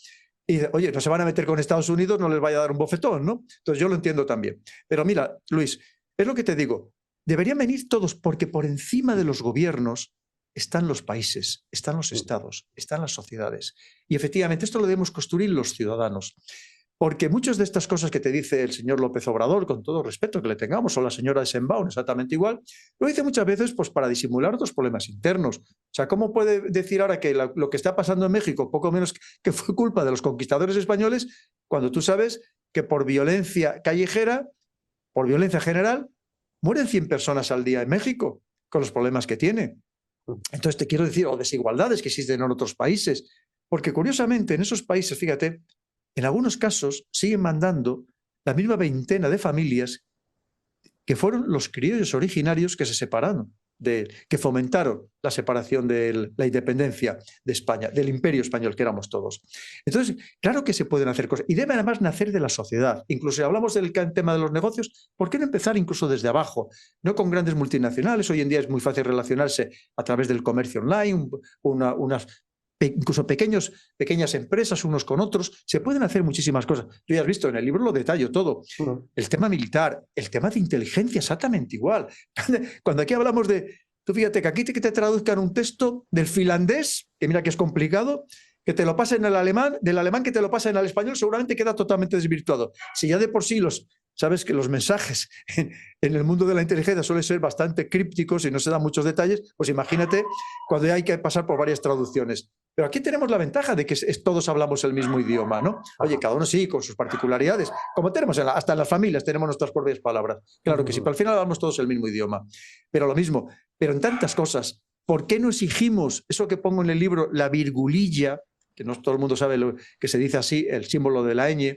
Y dice, oye, no se van a meter con Estados Unidos, no les vaya a dar un bofetón, ¿no? Entonces yo lo entiendo también. Pero mira, Luis, es lo que te digo, deberían venir todos porque por encima de los gobiernos están los países, están los estados, están las sociedades. Y efectivamente esto lo debemos construir los ciudadanos. Porque muchas de estas cosas que te dice el señor López Obrador, con todo respeto que le tengamos, o la señora Sheinbaum, exactamente igual, lo dice muchas veces pues, para disimular otros problemas internos. O sea, ¿cómo puede decir ahora que lo que está pasando en México, poco menos que fue culpa de los conquistadores españoles, cuando tú sabes que por violencia callejera, por violencia general, mueren 100 personas al día en México, con los problemas que tiene? Entonces te quiero decir, o desigualdades que existen en otros países, porque curiosamente en esos países, fíjate, en algunos casos siguen mandando la misma veintena de familias que fueron los criollos originarios que se separaron, que fomentaron la separación de la independencia de España, del imperio español que éramos todos. Entonces, claro que se pueden hacer cosas y deben además nacer de la sociedad. Incluso si hablamos del tema de los negocios, ¿por qué no empezar incluso desde abajo? No con grandes multinacionales, hoy en día es muy fácil relacionarse a través del comercio online, incluso pequeñas empresas unos con otros, se pueden hacer muchísimas cosas. Tú ya has visto, en el libro lo detallo todo. El tema militar, el tema de inteligencia, exactamente igual. Cuando aquí hablamos tú fíjate que aquí que te traduzcan un texto del finlandés, que mira que es complicado, que te lo pasen al alemán, del alemán que te lo pasen al español, seguramente queda totalmente desvirtuado. Si ya de por sí sabes que los mensajes en el mundo de la inteligencia suelen ser bastante crípticos y no se dan muchos detalles, pues imagínate cuando hay que pasar por varias traducciones. Pero aquí tenemos la ventaja de que todos hablamos el mismo idioma, ¿no? Oye, cada uno sí, con sus particularidades, como tenemos hasta en las familias tenemos nuestras propias palabras. Claro que sí, pero al final hablamos todos el mismo idioma. Pero lo mismo, pero en tantas cosas, ¿por qué no exigimos eso que pongo en el libro, la virgulilla, que no todo el mundo sabe lo que se dice así, el símbolo de la ñ?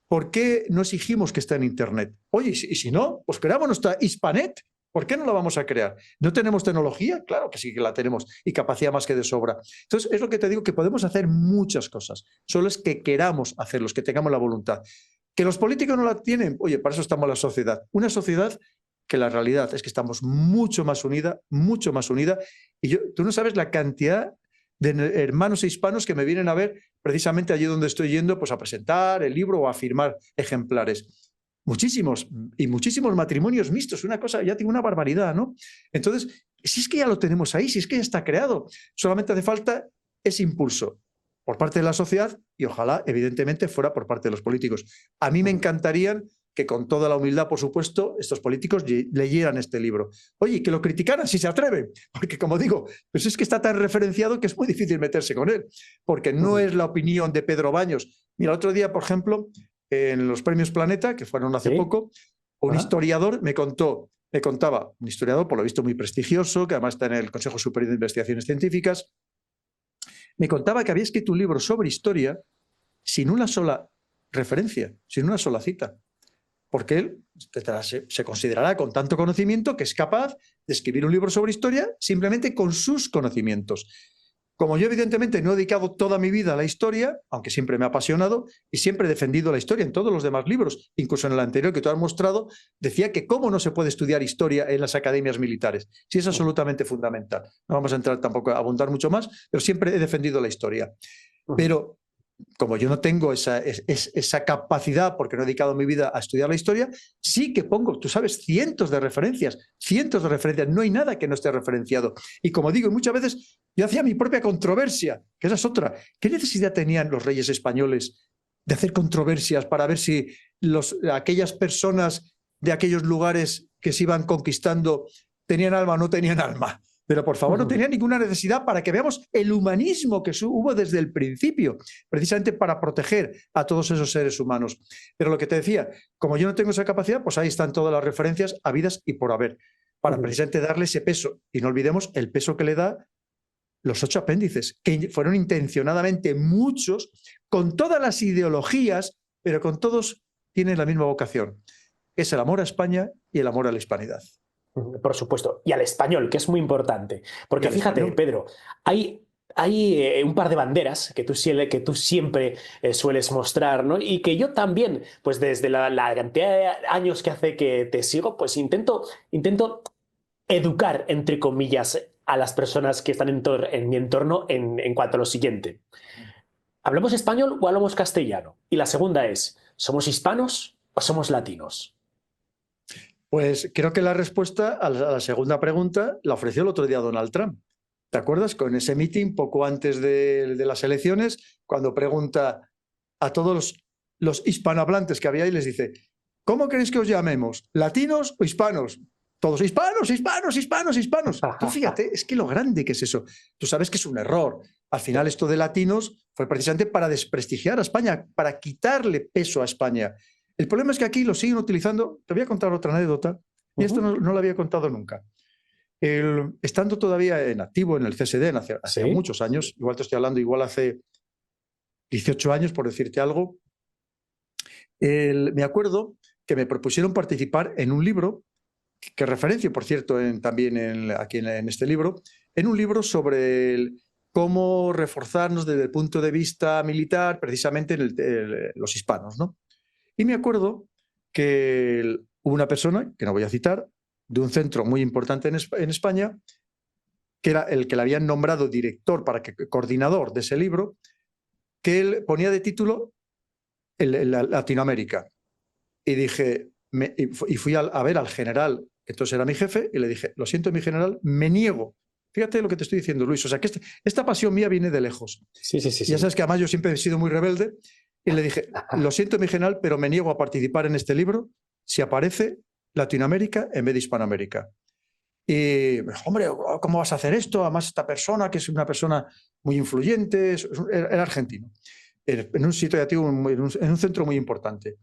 ¿Por qué no exigimos que esté en Internet? Oye, y si no, pues creamos nuestra Hispanet. ¿Por qué no la vamos a crear? ¿No tenemos tecnología? Claro que sí que la tenemos y capacidad más que de sobra. Entonces, es lo que te digo, que podemos hacer muchas cosas. Solo es que queramos hacerlos, que tengamos la voluntad. ¿Que los políticos no la tienen? Oye, para eso estamos la sociedad. Una sociedad que la realidad es que estamos mucho más unida. Y tú no sabes la cantidad de hermanos hispanos que me vienen a ver precisamente allí donde estoy yendo pues a presentar el libro o a firmar ejemplares. muchísimos, y muchísimos matrimonios mixtos, una cosa, ya tengo una barbaridad, ¿no? Entonces, si es que ya lo tenemos ahí, si es que ya está creado, solamente hace falta ese impulso por parte de la sociedad y ojalá, evidentemente, fuera por parte de los políticos. A mí me encantaría que con toda la humildad, por supuesto, estos políticos leyeran este libro. Oye, que lo criticaran si se atreven, porque como digo, pues es que está tan referenciado que es muy difícil meterse con él, porque no es la opinión de Pedro Baños. Mira, el otro día, por ejemplo, en los premios Planeta, que fueron hace poco, un historiador me contaba, un historiador por lo visto muy prestigioso, que además está en el Consejo Superior de Investigaciones Científicas, me contaba que había escrito un libro sobre historia sin una sola referencia, sin una sola cita. Porque él se considerará con tanto conocimiento que es capaz de escribir un libro sobre historia simplemente con sus conocimientos. Como yo evidentemente no he dedicado toda mi vida a la historia, aunque siempre me ha apasionado y siempre he defendido la historia en todos los demás libros, incluso en el anterior que tú has mostrado, decía que cómo no se puede estudiar historia en las academias militares, si es absolutamente fundamental. No vamos a entrar tampoco a abundar mucho más, pero siempre he defendido la historia. Pero como yo no tengo esa capacidad, porque no he dedicado mi vida a estudiar la historia, sí que pongo, tú sabes, cientos de referencias, no hay nada que no esté referenciado. Y como digo, muchas veces yo hacía mi propia controversia, que esa es otra. ¿Qué necesidad tenían los reyes españoles de hacer controversias para ver si aquellas personas de aquellos lugares que se iban conquistando tenían alma o no tenían alma? Pero por favor, no tenía ninguna necesidad, para que veamos el humanismo que hubo desde el principio, precisamente para proteger a todos esos seres humanos. Pero lo que te decía, como yo no tengo esa capacidad, pues ahí están todas las referencias habidas y por haber, para precisamente darle ese peso. Y no olvidemos el peso que le da los 8 apéndices, que fueron intencionadamente muchos, con todas las ideologías, pero con todos tienen la misma vocación. Es el amor a España y el amor a la hispanidad. Por supuesto, y al español, que es muy importante. Porque fíjate, español, Pedro, hay un par de banderas que tú siempre sueles mostrar, ¿no? Y que yo también, pues desde la cantidad de años que hace que te sigo, pues intento educar, entre comillas, a las personas que están en mi entorno en cuanto a lo siguiente. ¿Hablamos español o hablamos castellano? Y la segunda es, ¿somos hispanos o somos latinos? Pues creo que la respuesta a la segunda pregunta la ofreció el otro día Donald Trump. ¿Te acuerdas? Con ese meeting poco antes de las elecciones, cuando pregunta a todos los hispanohablantes que había y les dice, ¿cómo queréis que os llamemos? ¿Latinos o hispanos? Todos hispanos, hispanos, hispanos, hispanos. Tú fíjate, es que lo grande que es eso. Tú sabes que es un error. Al final esto de latinos fue precisamente para desprestigiar a España, para quitarle peso a España. El problema es que aquí lo siguen utilizando. Te voy a contar otra anécdota, y esto no lo había contado nunca. Estando todavía en activo en el CSD hace muchos años, igual te estoy hablando, igual hace 18 años, por decirte algo, me acuerdo que me propusieron participar en un libro, que referencio, por cierto, también aquí en este libro, en un libro sobre cómo reforzarnos desde el punto de vista militar, precisamente los hispanos, ¿no? Y me acuerdo que hubo una persona, que no voy a citar, de un centro muy importante en España, que era el que le habían nombrado director, coordinador de ese libro, que él ponía de título Latinoamérica. Y dije, y fui a ver al general, que entonces era mi jefe, y le dije, lo siento, mi general, me niego. Fíjate lo que te estoy diciendo, Luis. O sea, que esta pasión mía viene de lejos. Sí. Ya sabes que además yo siempre he sido muy rebelde. Y le dije, lo siento, mi general, pero me niego a participar en este libro si aparece Latinoamérica en vez de Hispanoamérica. Y me dijo, hombre, ¿cómo vas a hacer esto? Además, esta persona, que es una persona muy influyente, era argentino, en un sitio, ya digo, en un centro muy importante.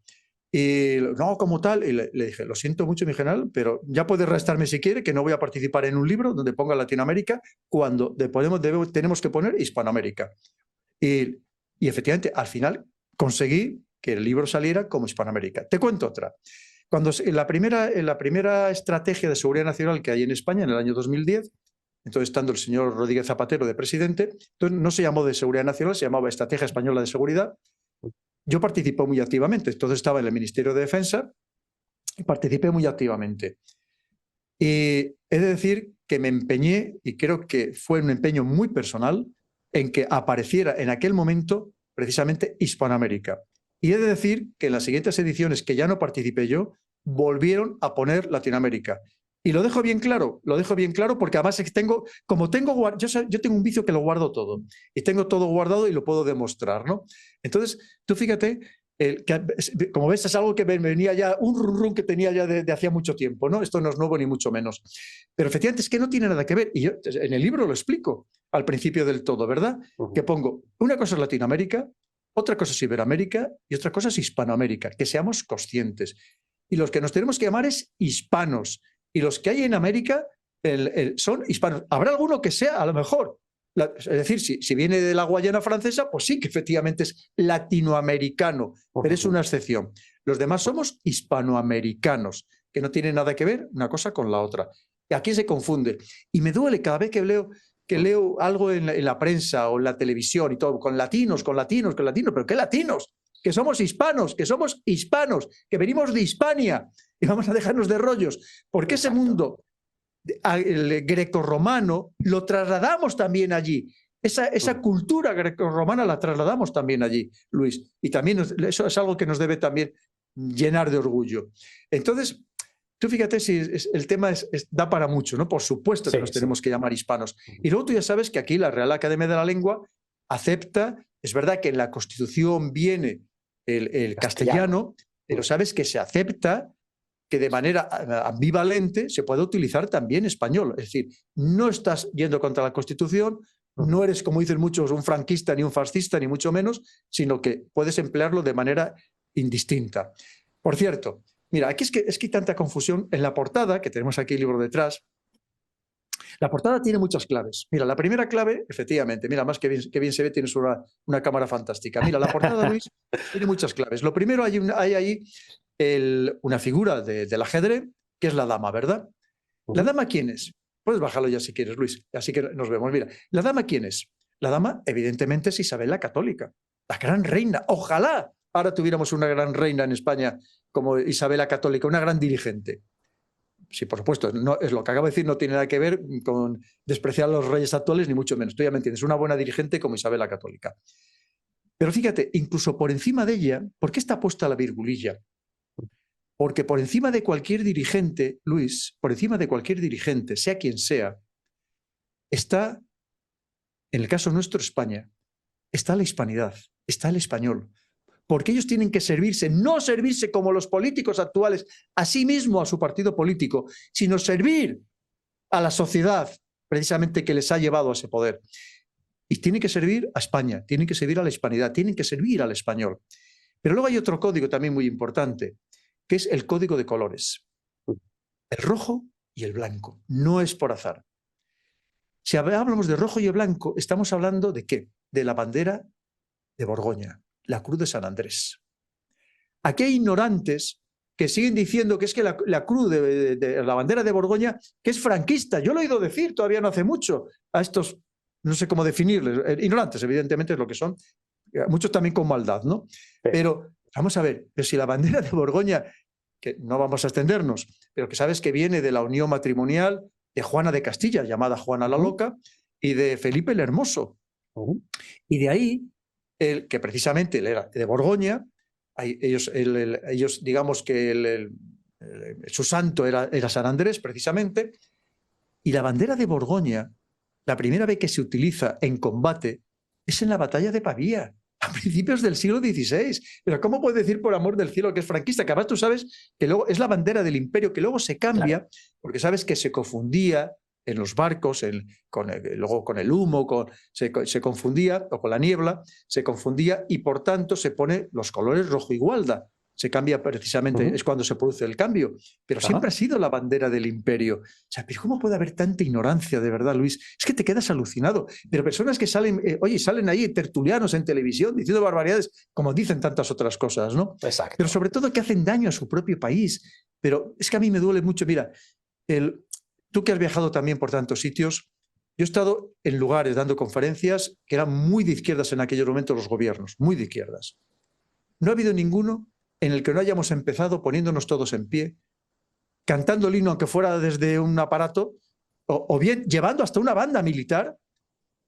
Y no, como tal, y le dije, lo siento mucho, mi general, pero ya puede restarme si quiere, que no voy a participar en un libro donde ponga Latinoamérica cuando tenemos que poner Hispanoamérica. Y efectivamente, al final conseguí que el libro saliera como Hispanoamérica. Te cuento otra. Cuando en la primera estrategia de seguridad nacional que hay en España, en el año 2010, entonces estando el señor Rodríguez Zapatero de presidente, entonces no se llamó de seguridad nacional, se llamaba Estrategia Española de Seguridad. Yo participé muy activamente, entonces estaba en el Ministerio de Defensa y participé muy activamente. Y he de decir que me empeñé, y creo que fue un empeño muy personal, en que apareciera en aquel momento precisamente Hispanoamérica. Y he de decir que en las siguientes ediciones, que ya no participé yo, volvieron a poner Latinoamérica. Y lo dejo bien claro porque además yo tengo un vicio que lo guardo todo. Y tengo todo guardado y lo puedo demostrar, ¿no? Entonces, tú fíjate, como ves, es algo que me venía ya, un run que tenía ya de hacía mucho tiempo, ¿no? Esto no es nuevo ni mucho menos. Pero efectivamente es que no tiene nada que ver. Y yo en el libro lo explico al principio del todo, ¿verdad? Que pongo, una cosa es Latinoamérica, otra cosa es Iberoamérica y otra cosa es Hispanoamérica, que seamos conscientes. Y los que nos tenemos que llamar es hispanos. Y los que hay en América son hispanos. Habrá alguno que sea, a lo mejor, es decir, si viene de la Guayana francesa, pues sí que efectivamente es latinoamericano, pero es una excepción. Los demás somos hispanoamericanos, que no tienen nada que ver una cosa con la otra. Y aquí se confunde. Y me duele cada vez que leo algo en la prensa o en la televisión y todo, con latinos, pero ¿qué latinos? Que somos hispanos, que venimos de Hispania y vamos a dejarnos de rollos. Porque ese mundo el grecorromano lo trasladamos también allí. Esa cultura grecorromana la trasladamos también allí, Luis. Y también eso es algo que nos debe también llenar de orgullo. Entonces, tú fíjate si el tema da para mucho, ¿no? Por supuesto que nos tenemos que llamar hispanos. Y luego tú ya sabes que aquí la Real Academia de la Lengua acepta, es verdad que en la Constitución viene el castellano, pero sabes que se acepta que de manera ambivalente se puede utilizar también español. Es decir, no estás yendo contra la Constitución, no eres, como dicen muchos, un franquista ni un fascista, ni mucho menos, sino que puedes emplearlo de manera indistinta. Por cierto, mira, aquí es que hay tanta confusión. En la portada, que tenemos aquí el libro detrás, la portada tiene muchas claves. Mira, la primera clave, efectivamente, mira, más que bien se ve, tienes una cámara fantástica. Mira, la portada, Luis, tiene muchas claves. Lo primero, hay ahí una figura del ajedrez, que es la dama, ¿verdad? ¿La dama quién es? Puedes bajarlo ya si quieres, Luis. Así que nos vemos. Mira, ¿la dama quién es? La dama, evidentemente, es Isabel la Católica, la gran reina. Ojalá ahora tuviéramos una gran reina en España como Isabel la Católica, una gran dirigente. Sí, por supuesto, no, es lo que acabo de decir, no tiene nada que ver con despreciar a los reyes actuales, ni mucho menos. Tú ya me entiendes, una buena dirigente como Isabel la Católica. Pero fíjate, incluso por encima de ella, ¿por qué está puesta la virgulilla? Porque por encima de cualquier dirigente, Luis, por encima de cualquier dirigente, sea quien sea, está, en el caso nuestro, España, está la hispanidad, está el español. Porque ellos tienen que servirse, no servirse como los políticos actuales, a sí mismo, a su partido político, sino servir a la sociedad, precisamente que les ha llevado a ese poder. Y tienen que servir a España, tienen que servir a la hispanidad, tienen que servir al español. Pero luego hay otro código también muy importante, que es el código de colores. El rojo y el blanco. No es por azar. Si hablamos de rojo y el blanco, estamos hablando ¿de qué? De la bandera de Borgoña, la Cruz de San Andrés. Aquí hay ignorantes que siguen diciendo que es que la cruz de la bandera de Borgoña, que es franquista. Yo lo he oído decir todavía no hace mucho a estos, no sé cómo definirles, ignorantes, evidentemente es lo que son, muchos también con maldad, ¿no? Pero vamos a ver, pero si la bandera de Borgoña, que no vamos a extendernos, pero que sabes que viene de la unión matrimonial de Juana de Castilla, llamada Juana la Loca, y de Felipe el Hermoso. Y de ahí, que precisamente él era de Borgoña, ellos digamos que su santo era San Andrés, precisamente, y la bandera de Borgoña, la primera vez que se utiliza en combate, es en la batalla de Pavía, a principios del siglo XVI. Pero ¿cómo puedes decir por amor del cielo que es franquista? Que además tú sabes que luego es la bandera del imperio, que luego se cambia, porque sabes que se confundía en los barcos, luego con el humo, se confundía, o con la niebla, se confundía y por tanto se pone los colores rojo y gualda. Se cambia precisamente, es cuando se produce el cambio. Pero siempre ha sido la bandera del imperio. O sea, ¿pero cómo puede haber tanta ignorancia, de verdad, Luis? Es que te quedas alucinado. Pero personas que salen, salen ahí tertulianos en televisión diciendo barbaridades, como dicen tantas otras cosas, ¿no? Exacto. Pero sobre todo que hacen daño a su propio país. Pero es que a mí me duele mucho. Mira, tú que has viajado también por tantos sitios, yo he estado en lugares dando conferencias que eran muy de izquierdas en aquellos momentos los gobiernos, muy de izquierdas. No ha habido ninguno en el que no hayamos empezado poniéndonos todos en pie, cantando el himno aunque fuera desde un aparato, o bien llevando hasta una banda militar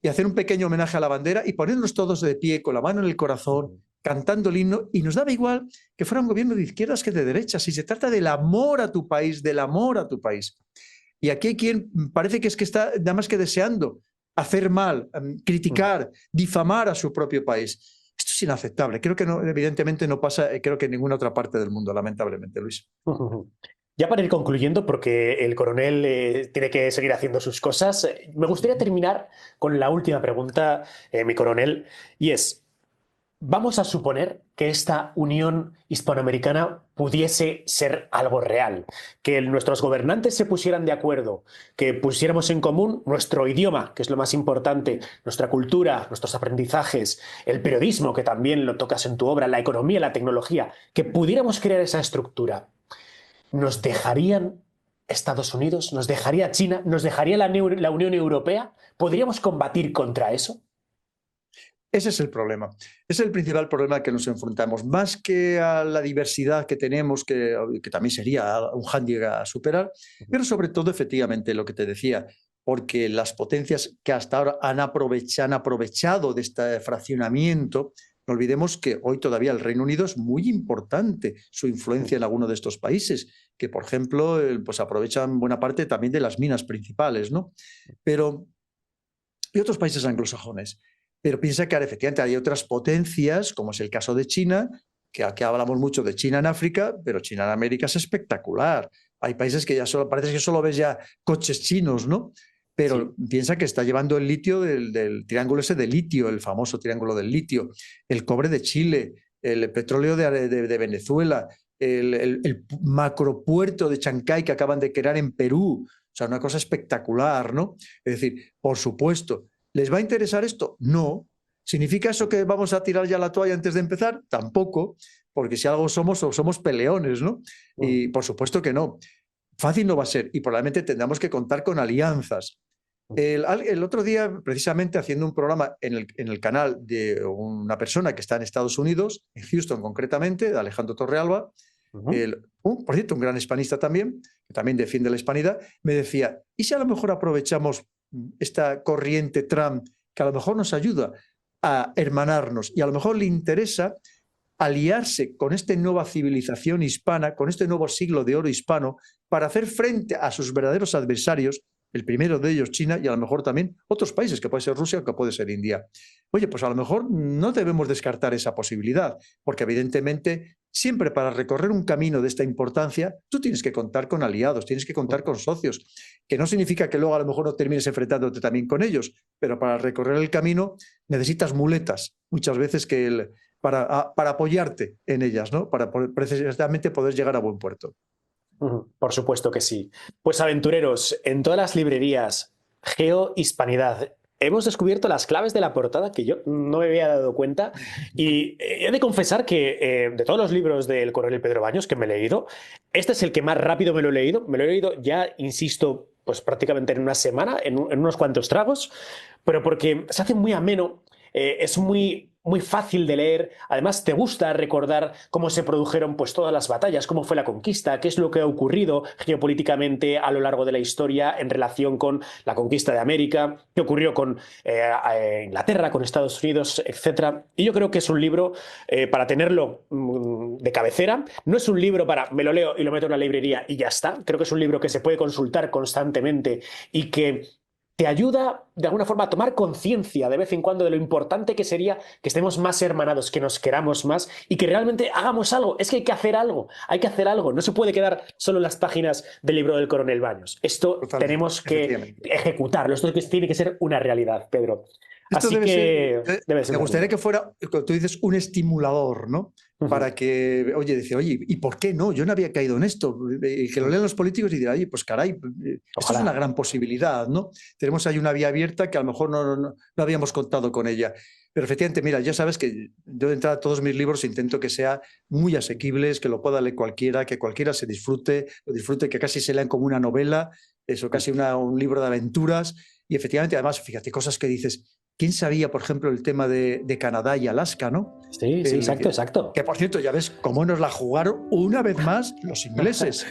y hacer un pequeño homenaje a la bandera y poniéndonos todos de pie con la mano en el corazón cantando el himno, y nos daba igual que fuera un gobierno de izquierdas que de derechas, si se trata del amor a tu país, del amor a tu país. Y aquí hay quien parece que está nada más que deseando hacer mal, criticar, difamar a su propio país. Esto es inaceptable. Creo que no, evidentemente no pasa, creo que en ninguna otra parte del mundo, lamentablemente, Luis. Ya para ir concluyendo, porque el coronel tiene que seguir haciendo sus cosas, me gustaría terminar con la última pregunta, mi coronel, y es, vamos a suponer que esta unión hispanoamericana pudiese ser algo real, que nuestros gobernantes se pusieran de acuerdo, que pusiéramos en común nuestro idioma, que es lo más importante, nuestra cultura, nuestros aprendizajes, el periodismo, que también lo tocas en tu obra, la economía, la tecnología, que pudiéramos crear esa estructura. ¿Nos dejarían Estados Unidos? ¿Nos dejaría China? ¿Nos dejaría la Unión Europea? ¿Podríamos combatir contra eso? Ese es el problema. Es el principal problema que nos enfrentamos. Más que a la diversidad que tenemos, que también sería un hándicap a superar, pero sobre todo, efectivamente, lo que te decía, porque las potencias que hasta ahora han aprovechado de este fraccionamiento, no olvidemos que hoy todavía el Reino Unido es muy importante su influencia en alguno de estos países, que, por ejemplo, pues aprovechan buena parte también de las minas principales, ¿no? Y otros países anglosajones. Pero piensa que efectivamente hay otras potencias, como es el caso de China, que aquí hablamos mucho de China en África, pero China en América es espectacular. Hay países que ya parece que solo ves ya coches chinos, ¿no? Pero sí, piensa que está llevando el litio del triángulo ese de litio, el famoso triángulo del litio, el cobre de Chile, el petróleo de Venezuela, el macropuerto de Chancay que acaban de crear en Perú. O sea, una cosa espectacular, ¿no? Es decir, por supuesto, ¿les va a interesar esto? No. ¿Significa eso que vamos a tirar ya la toalla antes de empezar? Tampoco, porque si algo somos peleones, ¿no? Y por supuesto que no. Fácil no va a ser y probablemente tendremos que contar con alianzas. El otro día, precisamente haciendo un programa en el canal de una persona que está en Estados Unidos, en Houston concretamente, de Alejandro Torrealba, por cierto, un gran hispanista también, que también defiende la hispanidad, me decía, ¿y si a lo mejor aprovechamos esta corriente Trump que a lo mejor nos ayuda a hermanarnos y a lo mejor le interesa aliarse con esta nueva civilización hispana, con este nuevo siglo de oro hispano, para hacer frente a sus verdaderos adversarios, el primero de ellos China y a lo mejor también otros países, que puede ser Rusia o que puede ser India? Oye, pues a lo mejor no debemos descartar esa posibilidad, porque evidentemente siempre para recorrer un camino de esta importancia, tú tienes que contar con aliados, tienes que contar con socios, que no significa que luego a lo mejor no termines enfrentándote también con ellos, pero para recorrer el camino necesitas muletas, muchas veces para apoyarte en ellas, ¿no? Para precisamente poder llegar a buen puerto. Por supuesto que sí. Pues aventureros, en todas las librerías, Geohispanidad. Hemos descubierto las claves de la portada que yo no me había dado cuenta y he de confesar que de todos los libros del coronel Pedro Baños que me he leído, este es el que más rápido me lo he leído ya, insisto, pues prácticamente en una semana, en unos cuantos tragos, pero porque se hace muy ameno, es muy fácil de leer, además te gusta recordar cómo se produjeron pues todas las batallas, cómo fue la conquista, qué es lo que ha ocurrido geopolíticamente a lo largo de la historia en relación con la conquista de América, qué ocurrió con Inglaterra, con Estados Unidos, etc. Y yo creo que es un libro para tenerlo de cabecera, no es un libro para me lo leo y lo meto en la librería y ya está, creo que es un libro que se puede consultar constantemente y que te ayuda de alguna forma a tomar conciencia de vez en cuando de lo importante que sería que estemos más hermanados, que nos queramos más y que realmente hagamos algo. Es que hay que hacer algo, no se puede quedar solo en las páginas del libro del coronel Baños. Esto totalmente, tenemos que ejecutarlo, esto tiene que ser una realidad, Pedro. Esto así debe ser me gustaría que fuera, como tú dices, un estimulador, ¿no? Para que, oye, ¿y por qué no? Yo no había caído en esto. Que lo lean los políticos y dirán, oye, pues caray, esto es una gran posibilidad, ¿no? Tenemos ahí una vía abierta que a lo mejor no habíamos contado con ella. Pero efectivamente, mira, ya sabes que yo de entrada todos mis libros intento que sean muy asequibles, que lo pueda leer cualquiera, que cualquiera lo disfrute, que casi se lean como una novela, eso, casi un libro de aventuras. Y efectivamente, además, fíjate, cosas que dices, ¿quién sabía, por ejemplo, el tema de Canadá y Alaska, ¿no? Sí, exacto. Que, por cierto, ya ves cómo nos la jugaron una vez más los ingleses.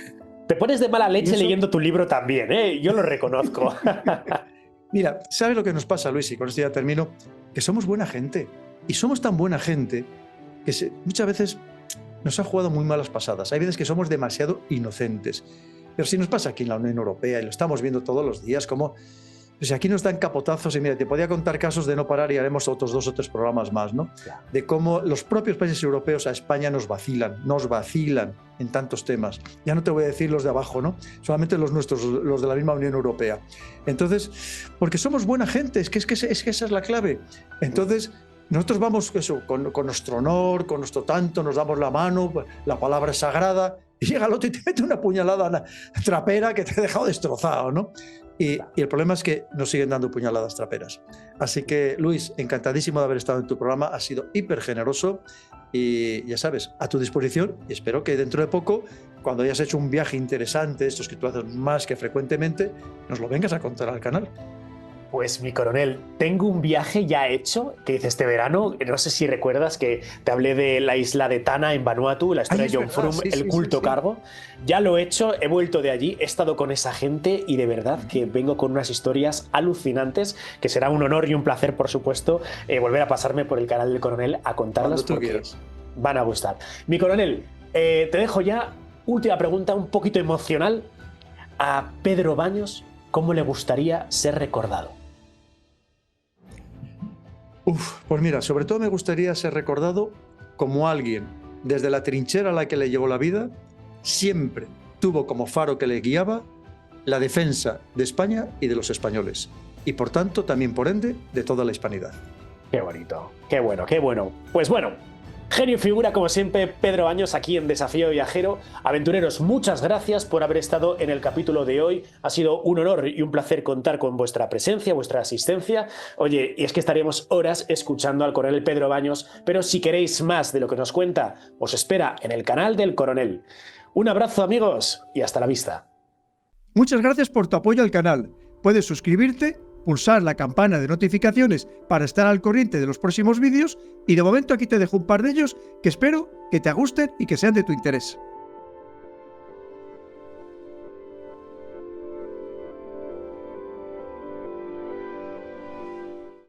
Te pones de mala leche leyendo tu libro también, ¿eh? Yo lo reconozco. Mira, ¿sabes lo que nos pasa, Luis? Y con esto ya termino, que somos buena gente. Y somos tan buena gente muchas veces nos ha jugado muy malas pasadas. Hay veces que somos demasiado inocentes. Pero si nos pasa aquí en la Unión Europea, y lo estamos viendo todos los días, como pues aquí nos dan capotazos, y mira, te podía contar casos de no parar y haremos otros 2 o 3 programas más, ¿no? De cómo los propios países europeos a España nos vacilan en tantos temas. Ya no te voy a decir los de abajo, ¿no? Solamente los nuestros, los de la misma Unión Europea. Entonces, porque somos buena gente, es que esa es la clave. Entonces, nosotros vamos con nuestro honor, con nuestro tanto, nos damos la mano, la palabra es sagrada, y llega el otro y te mete una puñalada trapera que te ha dejado destrozado, ¿no? Y el problema es que nos siguen dando puñaladas traperas. Así que, Luis, encantadísimo de haber estado en tu programa, has sido hiper generoso y ya sabes, a tu disposición, y espero que dentro de poco, cuando hayas hecho un viaje interesante, estos que tú haces más que frecuentemente, nos lo vengas a contar al canal. Pues mi coronel, tengo un viaje ya hecho que hice este verano. No sé si recuerdas que te hablé de la isla de Tana en Vanuatu, la historia de John Frum, el culto cargo. Ya lo he hecho, he vuelto de allí, he estado con esa gente y de verdad que vengo con unas historias alucinantes que será un honor y un placer, por supuesto, volver a pasarme por el canal del coronel a contarlas porque van a gustar. Mi coronel, te dejo ya. Última pregunta, un poquito emocional. A Pedro Baños, ¿cómo le gustaría ser recordado? Pues mira, sobre todo me gustaría ser recordado como alguien, desde la trinchera a la que le llevó la vida, siempre tuvo como faro que le guiaba la defensa de España y de los españoles. Y por tanto, también por ende, de toda la hispanidad. Qué bonito, qué bueno, qué bueno. Pues bueno, genio y figura como siempre Pedro Baños aquí en Desafío Viajero. Aventureros, muchas gracias por haber estado en el capítulo de hoy. Ha sido un honor y un placer contar con vuestra presencia, vuestra asistencia. Oye, y es que estaríamos horas escuchando al coronel Pedro Baños, pero si queréis más de lo que nos cuenta, os espera en el canal del coronel. Un abrazo, amigos, y hasta la vista. Muchas gracias por tu apoyo al canal. Puedes suscribirte, pulsar la campana de notificaciones para estar al corriente de los próximos vídeos y de momento aquí te dejo un par de ellos que espero que te gusten y que sean de tu interés.